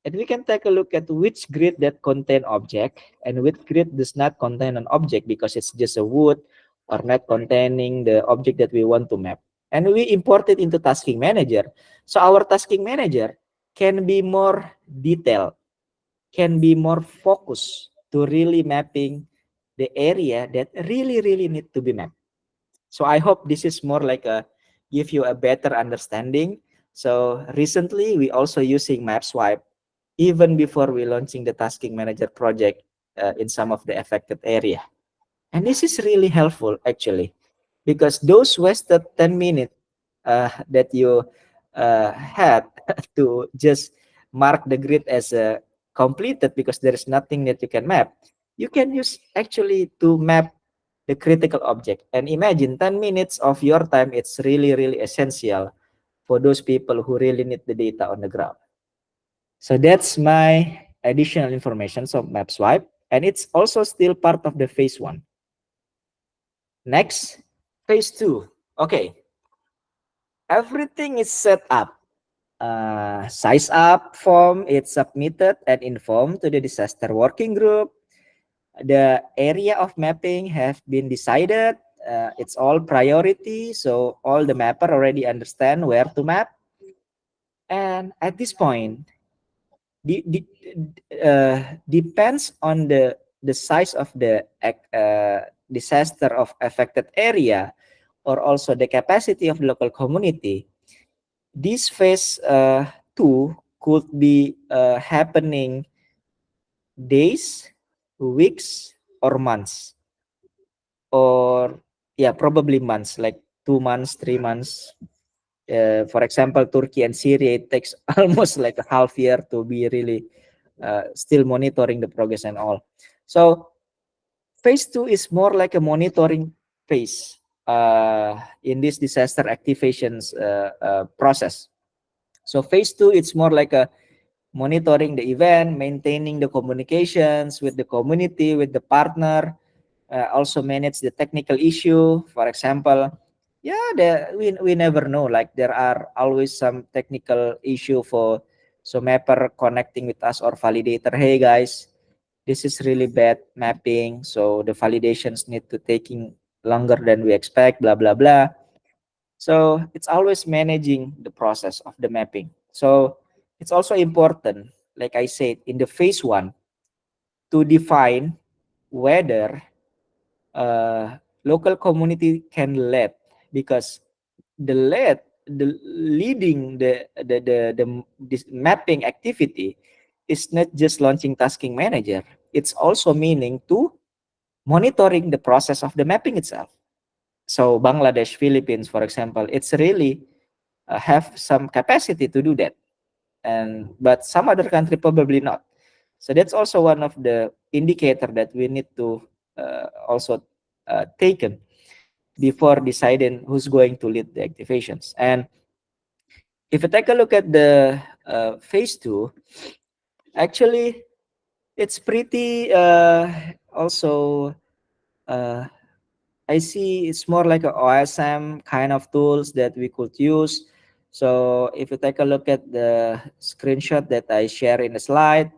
S2: and we can take a look at which grid that contain object and which grid does not contain an object because it's just a wood or not containing the object that we want to map. And we import it into tasking manager. So our tasking manager can be more detailed, can be more focused to really mapping the area that really need to be mapped. So I hope this is more like a give you a better understanding. So recently we also using MapSwipe even before we launching the tasking manager project in some of the affected area. And this is really helpful actually, because those wasted 10 minutes that you had to just mark the grid as completed because there is nothing that you can map, you can use actually to map the critical object. And imagine 10 minutes of your time, it's really essential for those people who really need the data on the ground. So that's my additional information of map swipe, and it's also still part of the phase 1. Next, phase 2. Okay, everything is set up. Size up form it's submitted and informed to the disaster working group. The area of mapping have been decided. It's all priority, so all the mapper already understand where to map. And at this point, depends on the size of the disaster of affected area, or also the capacity of the local community. This phase 2 could be happening days, weeks, or months, or yeah, probably months, like 2 months, 3 months. For example, Turkey and Syria, it takes almost like a half year to be really still monitoring the progress and all. So phase 2 is more like a monitoring phase in this disaster activations process. So phase 2, it's more like a monitoring the event, maintaining the communications with the community, with the partner, also manage the technical issue. For example, yeah, we never know. Like there are always some technical issue for so mapper connecting with us or validator. Hey guys, this is really bad mapping. So the validations need to taking longer than we expect. Blah blah blah. So it's always managing the process of the mapping. So it's also important, like I said, in the phase 1, to define whether local community can lead, because the leading this mapping activity is not just launching tasking manager, it's also meaning to monitoring the process of the mapping itself. So Bangladesh, Philippines, for example, it's really have some capacity to do that, and but some other country probably not. So that's also one of the indicator that we need to also taken before deciding who's going to lead the activations. And if you take a look at the phase 2, actually it's pretty also uh, I see it's more like a OSM kind of tools that we could use. So if you take a look at the screenshot that I share in the slide,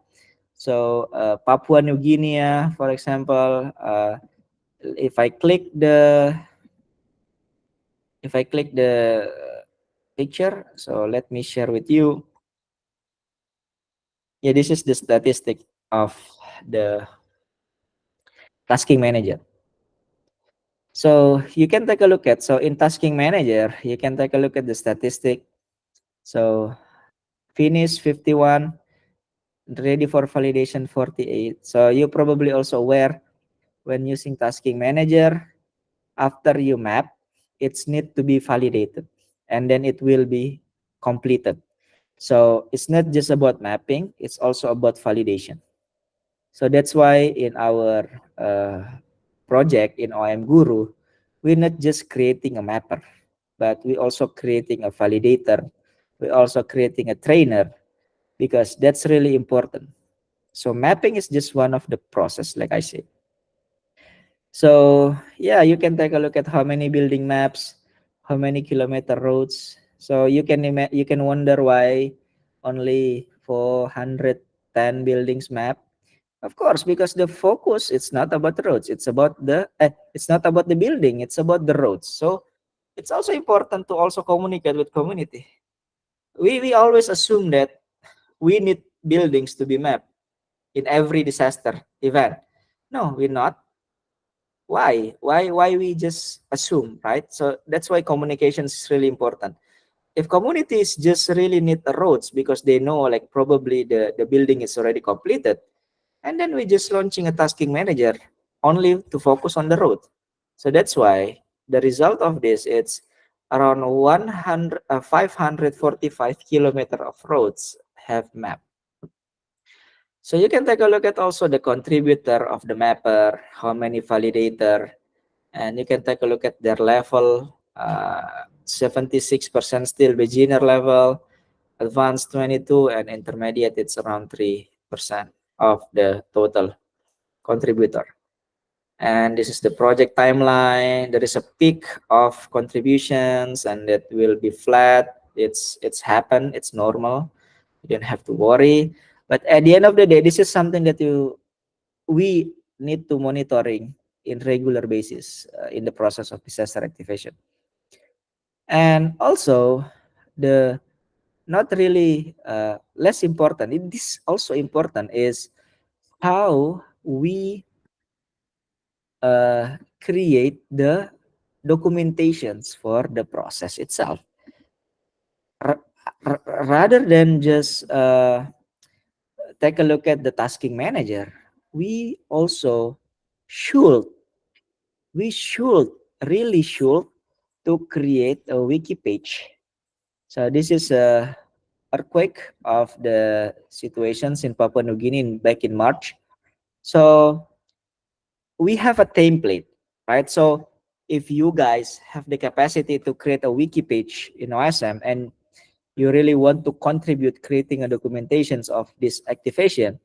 S2: So Papua New Guinea, for example, if I click the picture, so let me share with you. Yeah, this is the statistic of the tasking manager. So you can take a look at, so in tasking manager, you can take a look at the statistic. So finish 51, ready for validation 48. So you probably also aware when using tasking manager, after you map, it's need to be validated and then it will be completed. So it's not just about mapping, it's also about validation. So that's why in our project in OM Guru, we're not just creating a mapper, but we also creating a validator. We're also creating a trainer because that's really important. So mapping is just one of the process, like I said. So yeah, you can take a look at how many building maps, how many kilometer roads. So you can wonder why only 410 buildings map. Of course, because the focus it's not about the roads, it's not about the building, it's about the roads. So it's also important to also communicate with community. We always assume that we need buildings to be mapped in every disaster event. No, we're not. Why we just assume, right? So that's why communication is really important. If communities just really need the roads because they know like probably the building is already completed, and then we just launching a tasking manager only to focus on the road. So that's why the result of this it's around 545 kilometer of roads have map. So you can take a look at also the contributor of the mapper, how many validator, and you can take a look at their level. 76% still beginner level, advanced 22, and intermediate it's around 3% of the total contributor. And this is the project timeline. There is a peak of contributions and that will be flat. It's happened, it's normal. You don't have to worry. But at the end of the day, this is something that we need to monitoring in regular basis in the process of disaster activation. And also the not really less important, it is also important is how we create the documentations for the process itself. R- Rather than just take a look at the tasking manager, we also should we really should to create a wiki page. So this is a earthquake of the situations in Papua New Guinea back in March. So we have a template, right? So if you guys have the capacity to create a wiki page in OSM and you really want to contribute creating a documentations of this activation,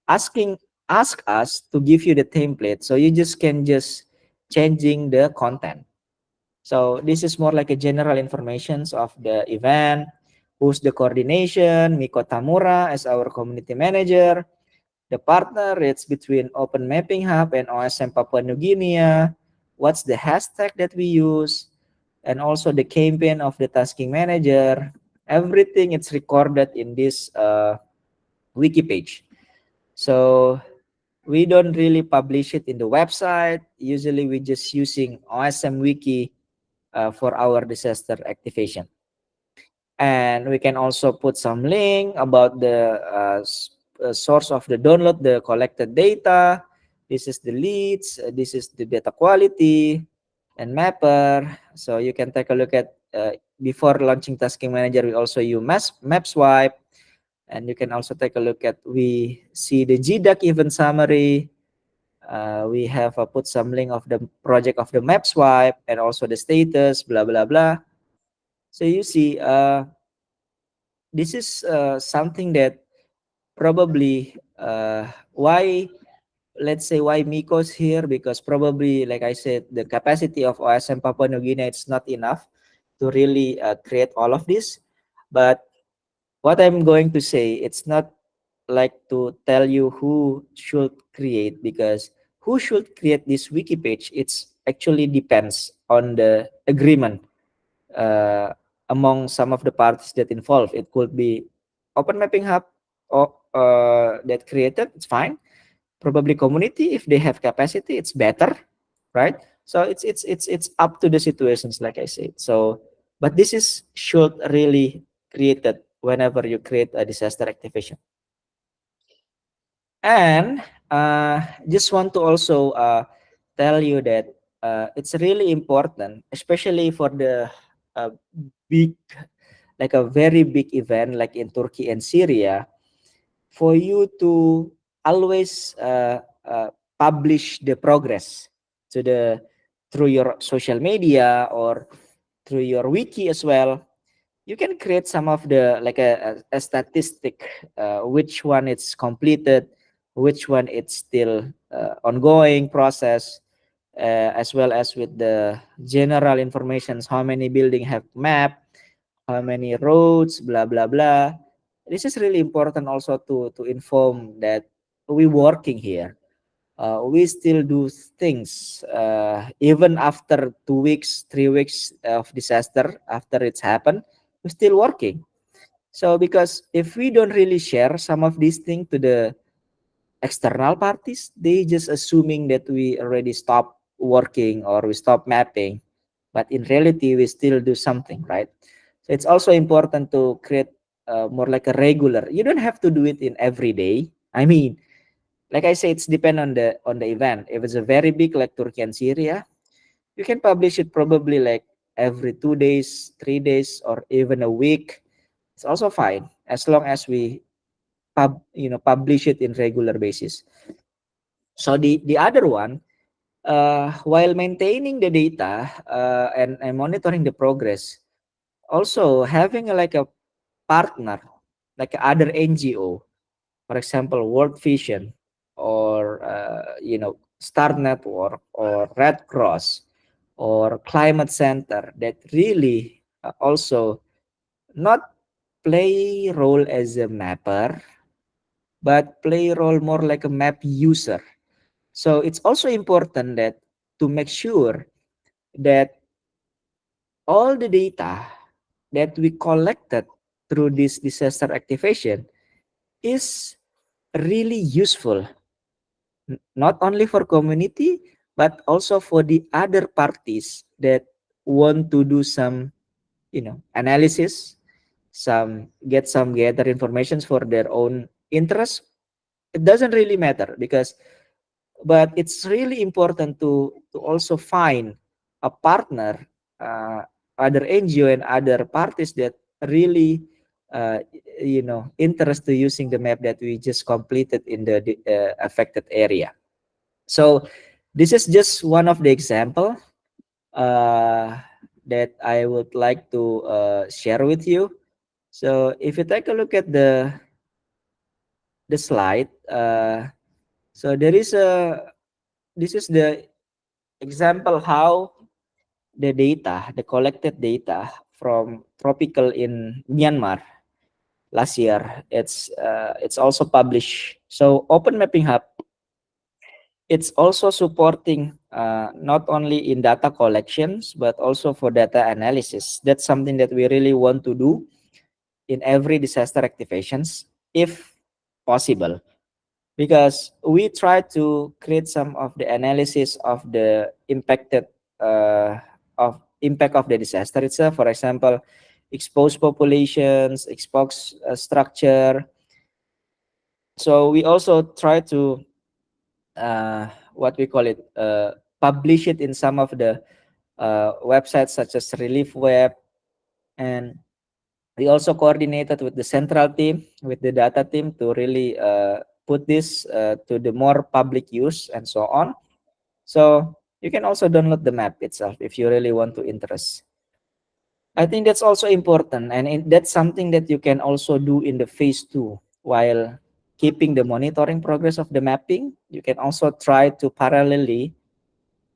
S2: asking ask us to give you the template so you just can just changing the content. So this is more like a general informations of the event, who's the coordination, Miko Tamura as our community manager, the partner it's between Open Mapping Hub and OSM Papua New Guinea, what's the hashtag that we use, and also the campaign of the tasking manager. Everything it's recorded in this wiki page. So we don't really publish it in the website. Usually we just using OSM wiki for our disaster activation. And we can also put some link about the source of the download, the collected data. This is the leads, this is the data quality and mapper. So you can take a look at before launching tasking manager, we also use map swipe. And you can also take a look at, we see the GDAC event summary. We have put some link of the project of the map swipe and also the status, blah, blah, blah. So you see, this is something that probably why, let's say why Miko's here, because probably, like I said, the capacity of OSM Papua New Guinea, it's not enough to really create all of this. But what I'm going to say, it's not like to tell you who should create, because who should create this wiki page, it's actually depends on the agreement uh, among some of the parties that involved. It could be Open Mapping Hub or that created, it's fine. Probably community, if they have capacity, it's better, right? So it's up to the situations, like I said. So, but this is should really created whenever you create a disaster activation. And just want to also tell you that it's really important, especially for the uh, big, like a very big event like in Turkey and Syria, for you to always publish the progress to the through your social media or through your wiki as well. You can create some of the like a statistic, which one it's completed, which one it's still ongoing process, as well as with the general informations, how many building have map, how many roads, blah blah blah. This is really important also to inform that we working here. We still do things even after 2 weeks, 3 weeks of disaster after it's happened. We're still working. So because if we don't really share some of these things to the external parties, they just assuming that we already stop working or we stop mapping, but in reality we still do something, right? So it's also important to create more like a regular. You don't have to do it in every day. I mean, like I say, it's depend on the event. If it's a very big like Turkey and Syria, you can publish it probably like every 2 days, 3 days, or even a week. It's also fine as long as we publish it in regular basis. So the other one, while maintaining the data and monitoring the progress, also having like a partner, like other NGO, for example, World Vision or Star Network or Red Cross or Climate Center, that really also not play role as a mapper, but play role more like a map user. So it's also important that to make sure that all the data that we collected through this disaster activation is really useful, not only for community but also for the other parties that want to do some analysis, some get some gather informations for their own interest. It doesn't really matter, because but it's really important to also find a partner, uh, other NGO and other parties that really interest to using the map that we just completed in the affected area. So this is just one of the example uh, that I would like to share with you. So if you take a look at the slide, so there is a this is the example how the collected data from tropical in Myanmar last year. It's also published. So Open Mapping Hub, it's also supporting not only in data collections but also for data analysis. That's something that we really want to do in every disaster activations if possible, because we try to create some of the analysis of the impacted of impact of the disaster itself. For example, exposed populations, exposed structure. So we also try to what we call it publish it in some of the websites such as Relief Web. And we also coordinated with the central team, with the data team, to really put this to the more public use and so on. So you can also download the map itself if you really want to interest. I think that's also important, and that's something that you can also do in the phase 2 while keeping the monitoring progress of the mapping. You can also try to parallelly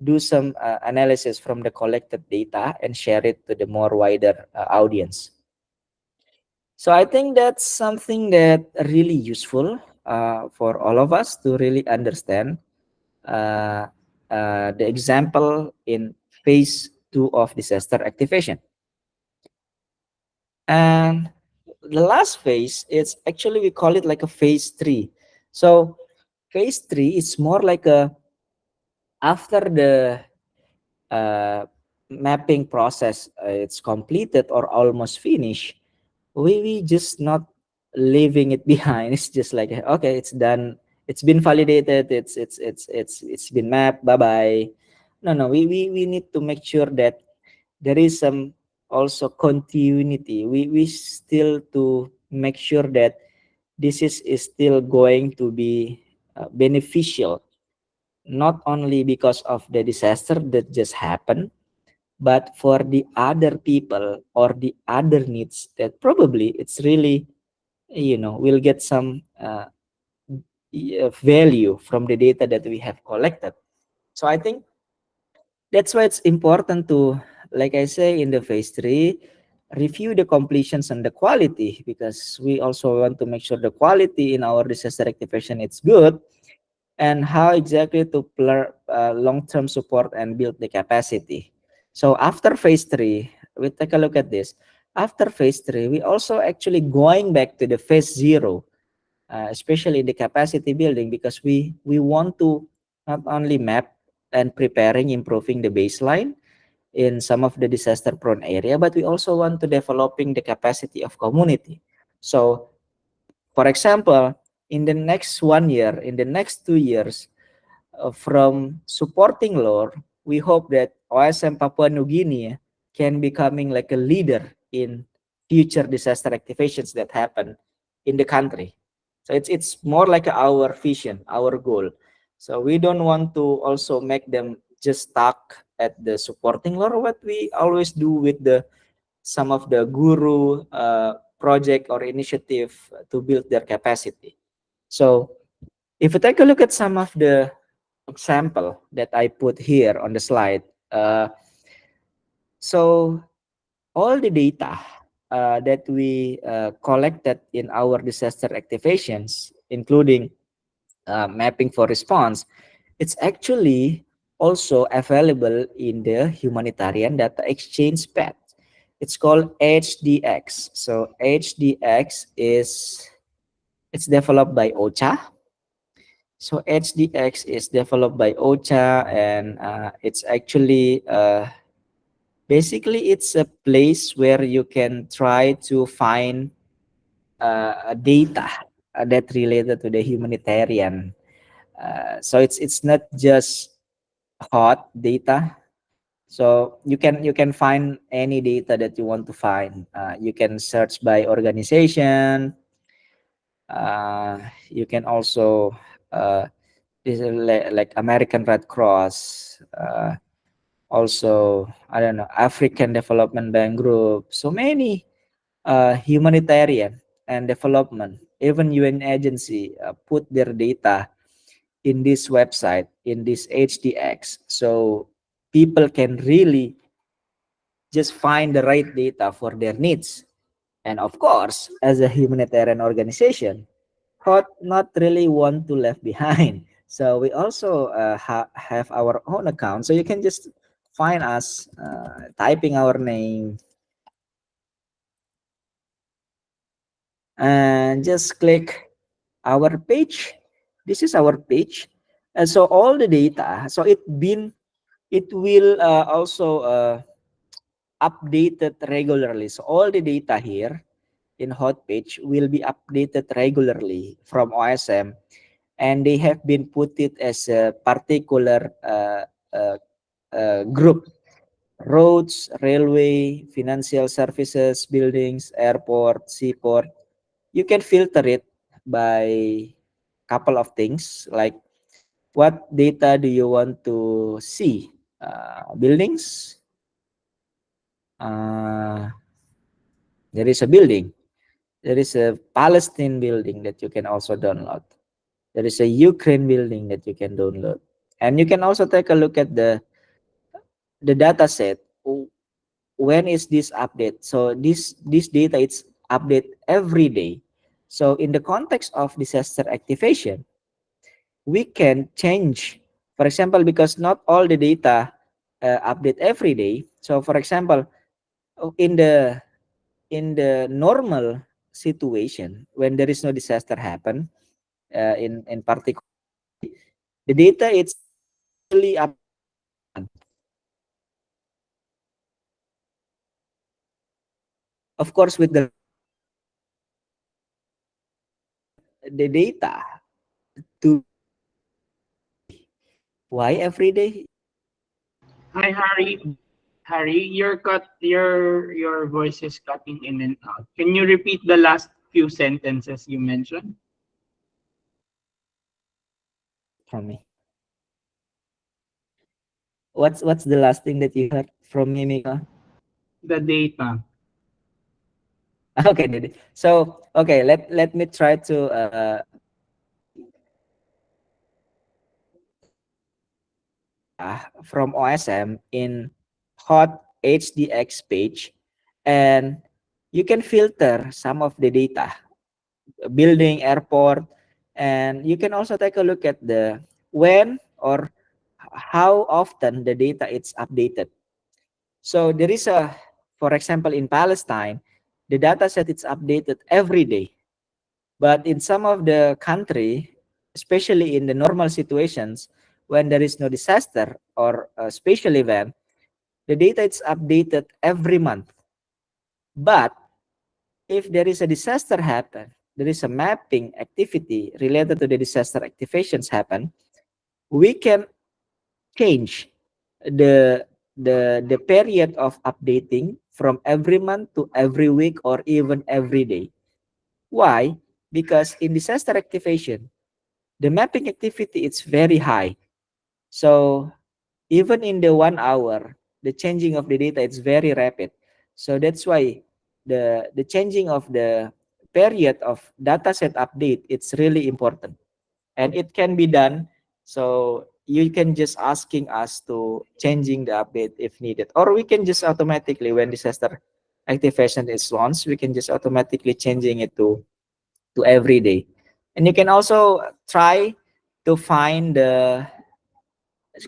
S2: do some analysis from the collected data and share it to the more wider audience. So I think that's something that really useful for all of us to really understand uh, the example in phase two of disaster activation. And the last phase, it's actually we call it like a phase three. So phase three is more like a after the uh, mapping process it's completed or almost finished, we just not leaving it behind. It's just like okay, it's done, it's been validated, it's been mapped, bye bye. No, no, we need to make sure that there is some also continuity. We still to make sure that this is still going to be beneficial, not only because of the disaster that just happened, but for the other people or the other needs that probably it's really, will get some value from the data that we have collected. So I think that's why it's important to, like I say in the phase three, review the completions and the quality, because we also want to make sure the quality in our disaster activation is good, and how exactly to long-term support and build the capacity. So after phase three, we take a look at this. After phase three, we also actually going back to the phase zero, especially in the capacity building, because we want to not only map and preparing, improving the baseline in some of the disaster prone area, but we also want to developing the capacity of community. So for example, in the next 1 year, in the next 2 years, from supporting lore, we hope that OSM Papua New Guinea can becoming like a leader in future disaster activations that happen in the country. So it's more like our vision, our goal. So we don't want to also make them just stuck at the supporting lore, what we always do with the some of the guru project or initiative to build their capacity. So if you take a look at some of the example that I put here on the slide, so all the data that we collected in our disaster activations, including mapping for response, it's actually also available in the humanitarian data exchange path. It's called HDX. So HDX is it's developed by OCHA. So HDX is developed by OCHA, and it's actually basically it's a place where you can try to find data that related to the humanitarian. So it's not just hot data. So you can find any data that you want to find. You can search by organization. You can also this is like American Red Cross, also I don't know, African Development Bank Group. So many humanitarian and development, even UN agency put their data in this website, in this HDX, so people can really just find the right data for their needs. And of course, as a humanitarian organization, not really want to left behind. So we also have our own account. So you can just find us typing our name and just click our page. This is our page. And so all the data, so it will also updated regularly. So all the data here in hot page will be updated regularly from OSM, and they have been put it as a particular uh, group: roads, railway, financial services, buildings, airport, seaport. You can filter it by couple of things, like what data do you want to see? Buildings. Uh, there is a building. There is a Palestine building that you can also download. There is a Ukraine building that you can download. And you can also take a look at the data set. When is this update? So this data, it's update every day. So in the context of disaster activation, we can change, for example, because not all the data update every day. So for example, in the normal situation, when there is no disaster happen, in particular, the data it's usually up every month. Of course, with the data to why every day.
S1: Hi, Harry. Harry, your voice is cutting in and out. Can you repeat the last few sentences you mentioned?
S2: From me, what's the last thing that you heard from me, Mika?
S1: The data.
S2: Okay, so okay, let me try to from OSM in hot HDX page, and you can filter some of the data, building, airport, and you can also take a look at the when or how often the data it's updated. So there is a, for example, in Palestine, the data set it's updated every day. But in some of the country, especially in the normal situations, when there is no disaster or a special event, the data is updated every month. But if there is a disaster happen, there is a mapping activity related to the disaster activations happen, we can change the the period of updating from every month to every week or even every day. Why? Because in disaster activation, the mapping activity is very high. So even in the 1 hour, the changing of the data is very rapid. So that's why the changing of the period of data set update it's really important, and it can be done. So you can just asking us to changing the update if needed, or we can just automatically when disaster activation is launched, we can just automatically changing it to every day. And you can also try to find the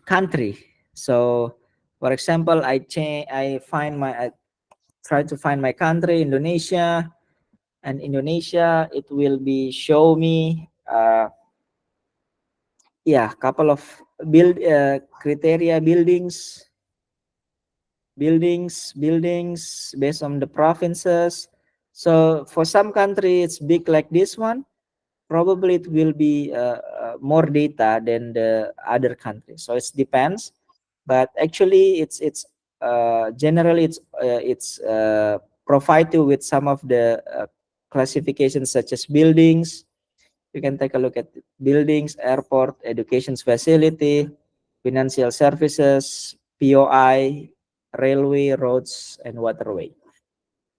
S2: country. So for example, I try to find my country, Indonesia, and Indonesia it will be show me yeah, couple of criteria, buildings based on the provinces. So for some country it's big like this one, probably it will be more data than the other countries. So it depends, but actually it's generally it's provide you with some of the classifications such as buildings. You can take a look at buildings, airport, education facility, financial services, POI, railway, roads, and waterway.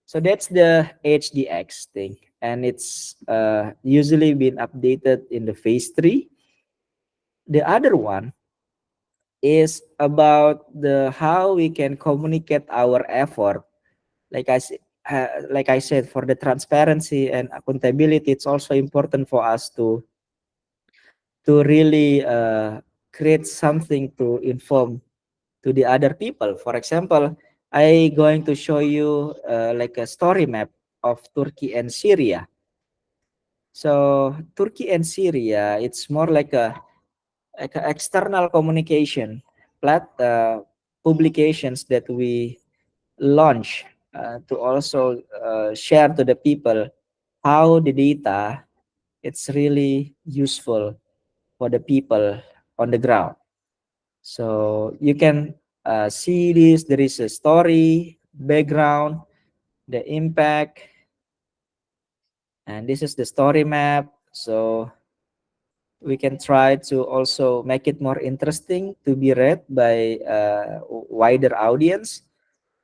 S2: So that's the HDX thing, and it's usually been updated in the phase 3. The other one is about the how we can communicate our effort. Like like I said, for the transparency and accountability, it's also important for us to really create something to inform to the other people. For example, I going to show you like a story map of Turkey and Syria. So Turkey and Syria, it's more like a external communication publications that we launch to also share to the people how the data it's really useful for the people on the ground. So you can see this. There is a story, background, the impact, and this is the story map. So we can try to also make it more interesting to be read by a wider audience.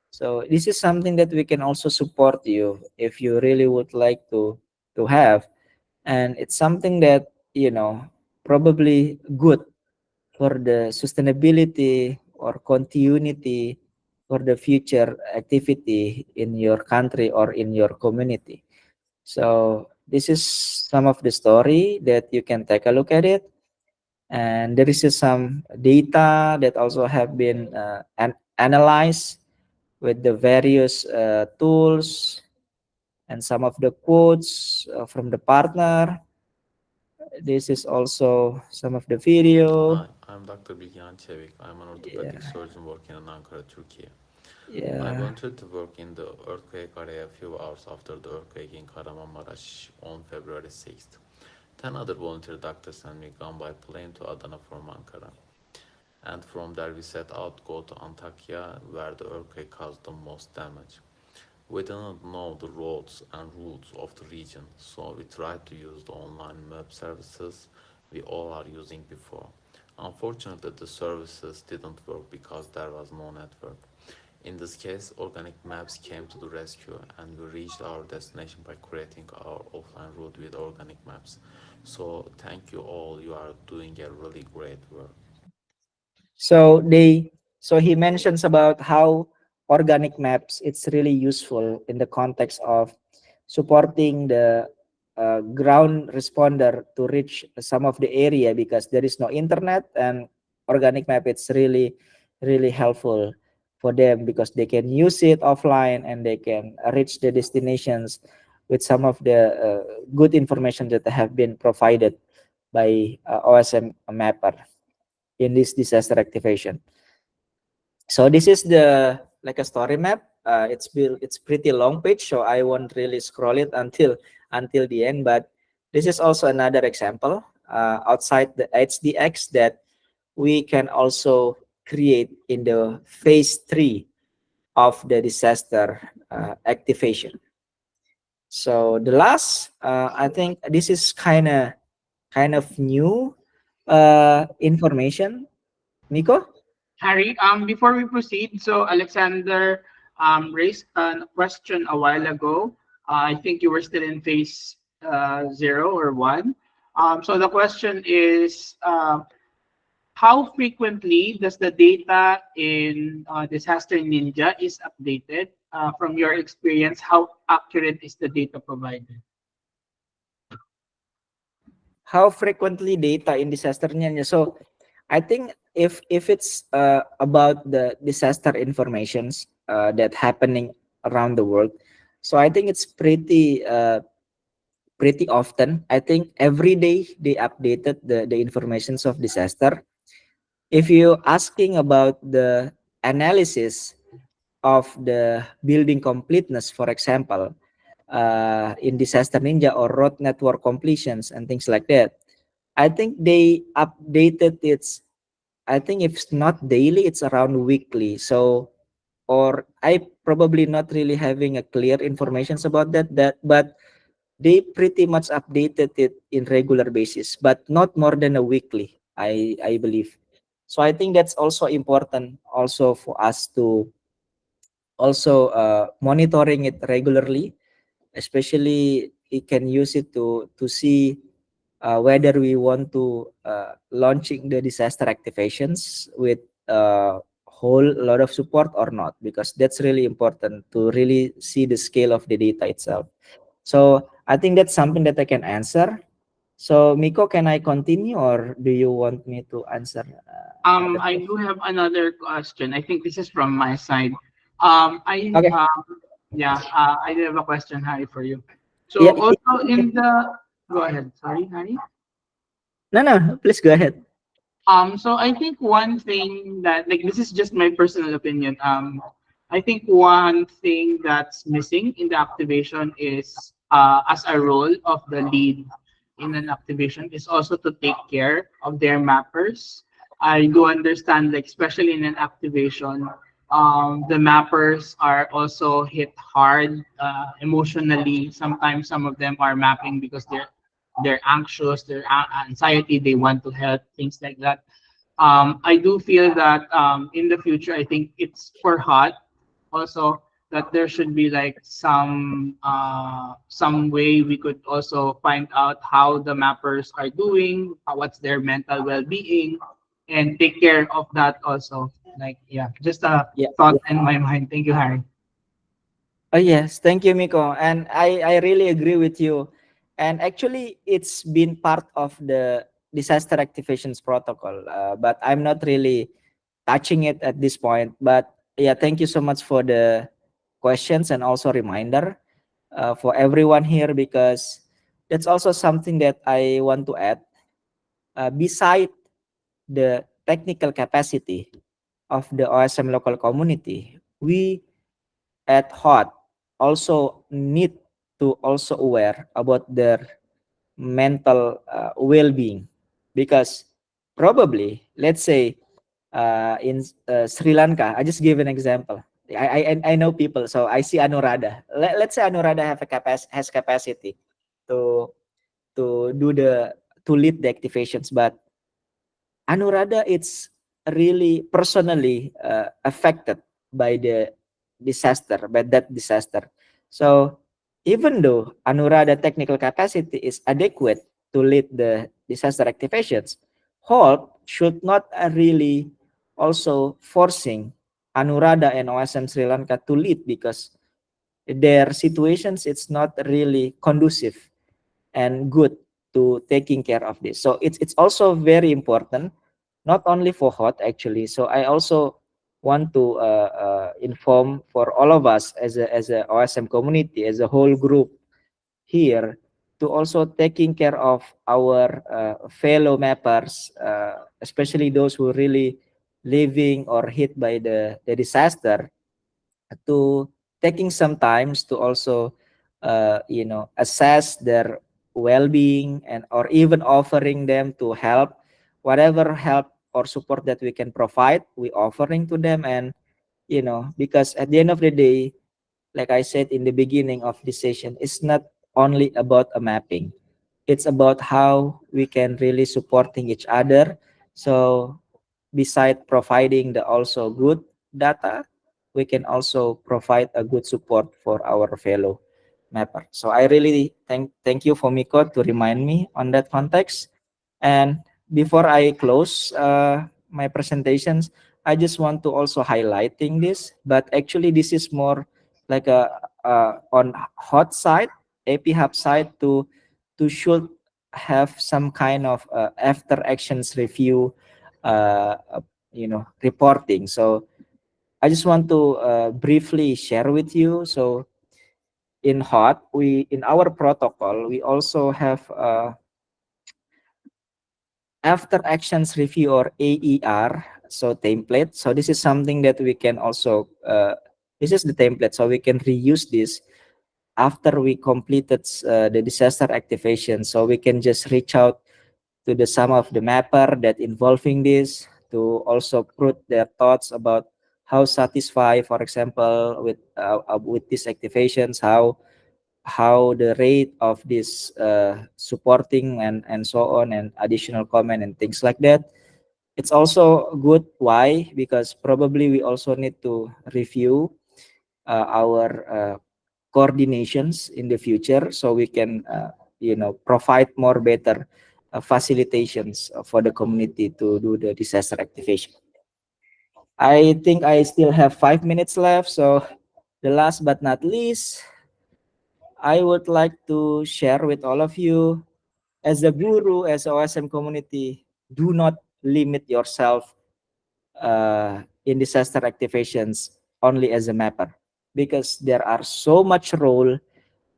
S2: So this is something that we can also support you if you really would like to have, and it's something that probably good for the sustainability or continuity for the future activity in your country or in your community. So this is some of the story that you can take a look at it. And there is some data that also have been analyzed with the various tools and some of the quotes from the partner. This is also some of the video.
S3: Hi, I'm Dr. Bilgehan Çevik. I'm an orthopedic
S2: Yeah,
S3: surgeon working in Ankara, Turkey. I
S2: yeah.
S3: volunteered to work in the earthquake area a few hours after the earthquake in Kahramanmaraş on February 6th. 10 other volunteer doctors and me gone by plane to Adana from Ankara. And from there we set out go to Antakya where the earthquake caused the most damage. We didn't know the roads and routes of the region, so we tried to use the online map services we all are using before. Unfortunately, the services didn't work because there was no network. In this case, organic maps came to the rescue and we reached our destination by creating our offline route with organic maps. So, thank you all, you are doing a really great work.
S2: So he mentions about how organic maps it's really useful in the context of supporting the ground responder to reach some of the area because there is no internet, and organic map it's really helpful for them because they can use it offline and they can reach the destinations with some of the good information that have been provided by OSM mapper in this disaster activation. So this is the like a story map. It's pretty long page, so I won't really scroll it until the end. But this is also another example outside the HDX that we can also create in the phase 3 of the disaster activation. So the last, I think this is kind of new information. Miko?
S1: Harry, before we proceed, so Alexander raised a question a while ago. I think you were still in phase 0 or 1. So the question is, how frequently does the data in Disaster Ninja is updated? From your experience, how accurate is the data provided?
S2: How frequently data in disaster niya. So I think if it's about the disaster informations that happening around the world, so I think it's pretty often. I think every day they updated the informations of disaster. If you asking about the analysis of the building completeness, for example, in disaster ninja or road network completions and things like that, I think they updated its. I think if it's not daily, it's around weekly. So, or I probably not really having a clear informations about that, but they pretty much updated it in regular basis, but not more than a weekly. I believe. So I think that's also important also for us to also monitoring it regularly, especially we can use it to see whether we want to launching the disaster activations with a whole lot of support or not, because that's really important to really see the scale of the data itself. So I think that's something that I can answer. So Miko, can I continue or do you want me to answer another
S1: I do
S2: question?
S1: have another question. I think this is from my side. I
S2: Okay.
S1: Yeah, I do have a question, Harry, for you.
S2: Yeah.
S1: So also in the go ahead. Sorry, Harry.
S2: No, no. Please go ahead.
S1: So I think one thing that, like, this is just my personal opinion. I think one thing that's missing in the activation is, as a role of the lead in an activation, is also to take care of their mappers. I do understand, like, especially in an activation, the mappers are also hit hard emotionally. Sometimes some of them are mapping because they're anxious, they're anxiety, they want to help, things like that. I do feel that in the future, I think it's for hot also that there should be like some way we could also find out how the mappers are doing, what's their mental well-being, and take care of that also. Like, yeah, just a
S2: Yeah.
S1: thought in my mind. Thank you, Harry.
S2: Oh yes, thank you, Miko. And I really agree with you. And actually, it's been part of the disaster activations protocol, but I'm not really touching it at this point. But yeah, thank you so much for the questions and also reminder for everyone here, because that's also something that I want to add. Beside the technical capacity of the OSM local community, we at HOT also need to also aware about their mental well-being, because probably, let's say, in Sri Lanka, I just give an example. I know people, so I see Anuradha. Let's say Anuradha has capacity to do the to lead the activations, but Anuradha, it's really personally affected by the disaster, by that disaster. So even though Anuradha technical capacity is adequate to lead the disaster activations, HALT should not really also forcing Anuradha and OSM Sri Lanka to lead, because their situations it's not really conducive and good to taking care of this. So it's also very important, not only for hot actually. So I also want to inform for all of us as a OSM community, as a whole group here, to also taking care of our fellow mappers, especially those who really living or hit by the disaster, to taking some times to also assess their well-being, and or even offering them to help, whatever help or support that we can provide, we offering to them. And because at the end of the day, like I said in the beginning of this session, it's not only about a mapping, it's about how we can really supporting each other. So beside providing the also good data, we can also provide a good support for our fellow mapper. So I really thank you for Miko to remind me on that context. And before I close my presentations, I just want to also highlighting this, but actually this is more like a on hot side, AP Hub side, to should have some kind of after actions review, reporting. So I just want to briefly share with you. So in hot, we in our protocol we also have after actions review, or AER, so template. So this is something that we can also this is the template, so we can reuse this after we completed the disaster activation. So we can just reach out to the some of the mapper that involving this, to also put their thoughts about how satisfied, for example, with these activations, how the rate of this supporting and so on, and additional comment and things like that. It's also good. Why? Because probably we also need to review our coordinations in the future, so we can provide more better facilitations for the community to do the disaster activation. I think I still have 5 minutes left. So the last but not least, I would like to share with all of you, as a guru, as OSM community, do not limit yourself in disaster activations only as a mapper, because there are so much role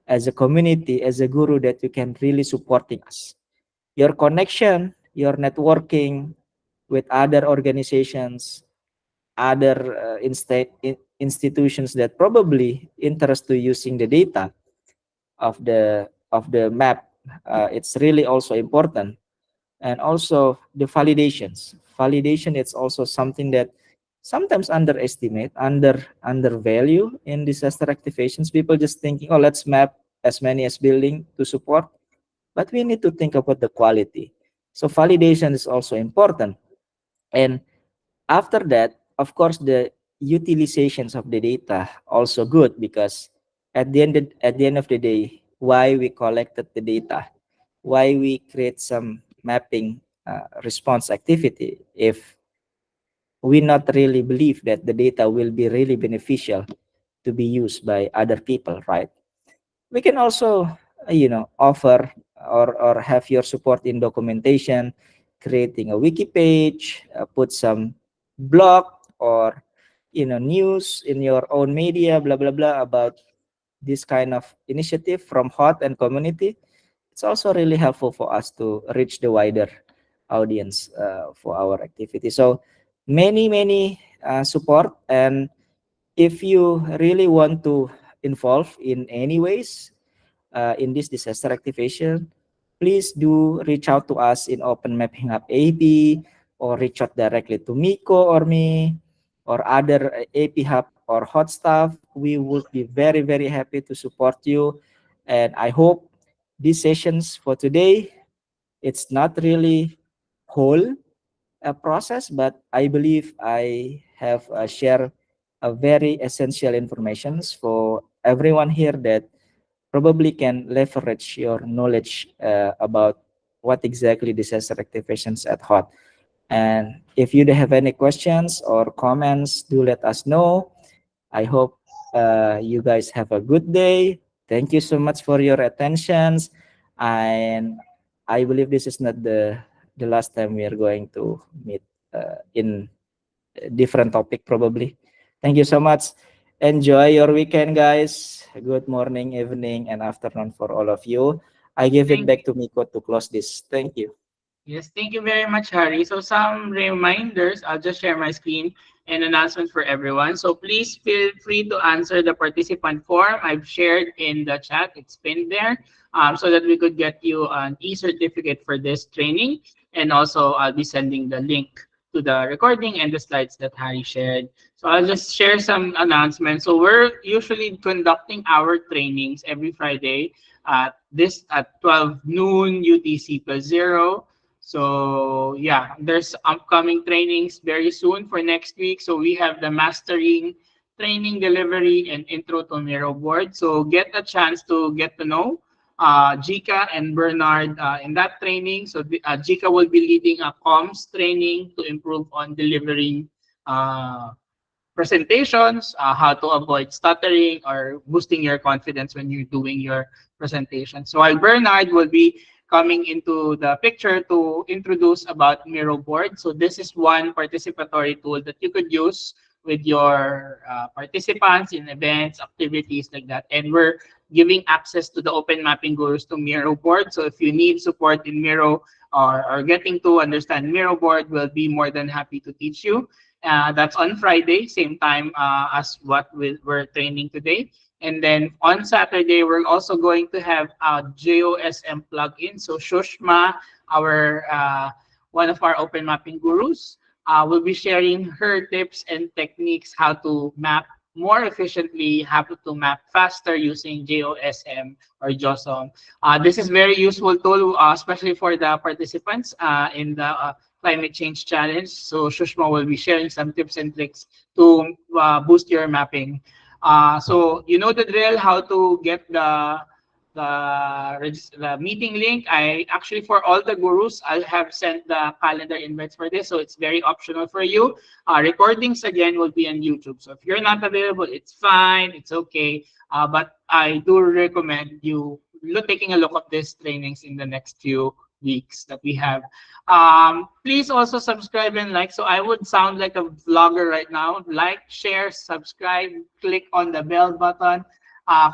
S2: as a community, as a guru, that you can really supporting us. Your connection, your networking with other organizations, other institutions that probably interest to using the data of the map, it's really also important. And also the validation, it's also something that sometimes underestimate, undervalue in disaster activations. People just thinking, oh, let's map as many as building to support, but we need to think about the quality. So validation is also important. And after that, of course, the utilizations of the data also good, because at the end of the day, why we collected the data, why we create some mapping response activity, if we not really believe that the data will be really beneficial to be used by other people, right? We can also offer or have your support in documentation, creating a wiki page, put some blog or news in your own media, blah blah blah, about this kind of initiative from hot and community. It's also really helpful for us to reach the wider audience for our activity. So many support. And if you really want to involve in any ways in this disaster activation, please do reach out to us in Open Mapping Hub AP, or reach out directly to Miko or me or other AP Hub or hot staff. We would be very happy to support you. And I hope these sessions for today, it's not really whole process, but I believe I have shared a very essential informations for everyone here that probably can leverage your knowledge about what exactly disaster activations at HOT. And if you do have any questions or comments, do let us know. I hope you guys have a good day. Thank you so much for your attentions. And I believe this is not the last time we are going to meet in a different topic probably. Thank you so much. Enjoy your weekend, guys. Good morning, evening, and afternoon for all of you. I give it
S1: Thank
S2: back to Miko to close this. Thank you.
S1: Yes, thank you very much, Harry. So some reminders, I'll just share my screen and announcement for everyone. So please feel free to answer the participant form I've shared in the chat. It's pinned there, so that we could get you an e-certificate for this training. And also I'll be sending the link to the recording and the slides that Harry shared. So I'll just share some announcements. So we're usually conducting our trainings every Friday at 12 noon UTC plus 0. So yeah, there's upcoming trainings very soon for next week. So we have the mastering, training, delivery, and intro to Miro board. So get a chance to get to know Jika and Bernard in that training. So Jika will be leading a comms training to improve on delivering uh, presentations, how to avoid stuttering or boosting your confidence when you're doing your presentation. So while Bernard will be coming into the picture to introduce about Miro board. So this is one participatory tool that you could use with your participants in events, activities like that. And we're giving access to the Open Mapping Gurus to Miro board. So if you need support in Miro or getting to understand Miro board, we'll be more than happy to teach you. That's on Friday, same time as what we're training today. And then on Saturday, we're also going to have a JOSM plugin. So Shushma, our one of our open mapping gurus, will be sharing her tips and techniques how to map more efficiently, how to map faster using JOSM or JOSM. This is very useful tool, especially for the participants in the climate change challenge. So Shushma will be sharing some tips and tricks to boost your mapping. So you know the drill, how to get the meeting link. I actually, for all the gurus, I have sent the calendar invites for this, so it's very optional for you. Recordings again will be on YouTube. So if you're not available, it's fine, it's okay. But I do recommend you taking a look at these trainings in the next few weeks that we have. Please also subscribe and like. So I would sound like a vlogger right now. Like, share, subscribe, click on the bell button.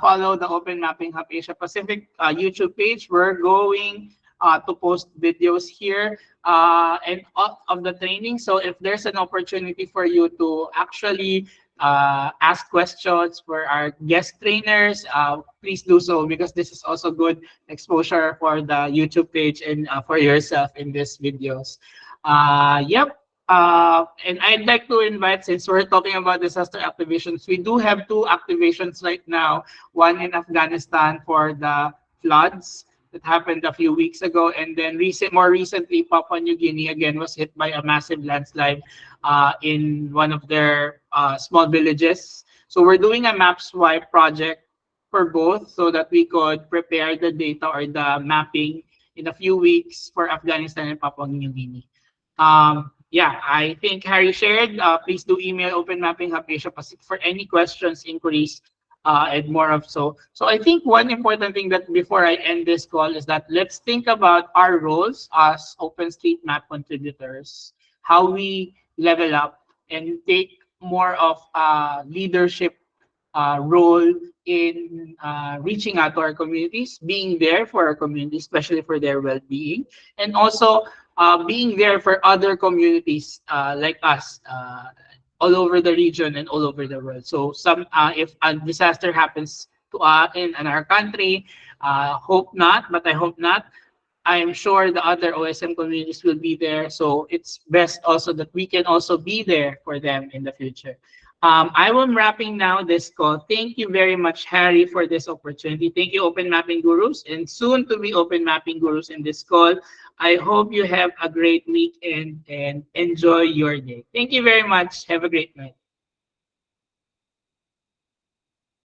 S1: Follow the Open Mapping Hub Asia Pacific YouTube page. We're going to post videos here and of the training. So if there's an opportunity for you to actually ask questions for our guest trainers, please do so, because this is also good exposure for the YouTube page and for yourself in these videos. Yep. And I'd like to invite, since we're talking about disaster activations, we do have two activations right now. One in Afghanistan for the floods that happened a few weeks ago, and then more recently, Papua New Guinea again was hit by a massive landslide in one of their small villages. So we're doing a map swipe project for both, so that we could prepare the data or the mapping in a few weeks for Afghanistan and Papua New Guinea. yeah, I think Harry shared. Please do email Open Mapping Hub Asia Pacific for any questions, inquiries, and more of so. So I think one important thing that before I end this call is that let's think about our roles as OpenStreetMap contributors, how we level up and take more of a leadership role in reaching out to our communities, being there for our communities, especially for their well-being, and also being there for other communities like us all over the region and all over the world. So some if a disaster happens to in our country, hope not, but I hope not. I am sure the other OSM communities will be there. So it's best also that we can also be there for them in the future. I am wrapping now this call. Thank you very much, Harry, for this opportunity. Thank you, Open Mapping Gurus, and soon to be Open Mapping Gurus in this call. I hope you have a great weekend and enjoy your day. Thank you very much. Have a great night.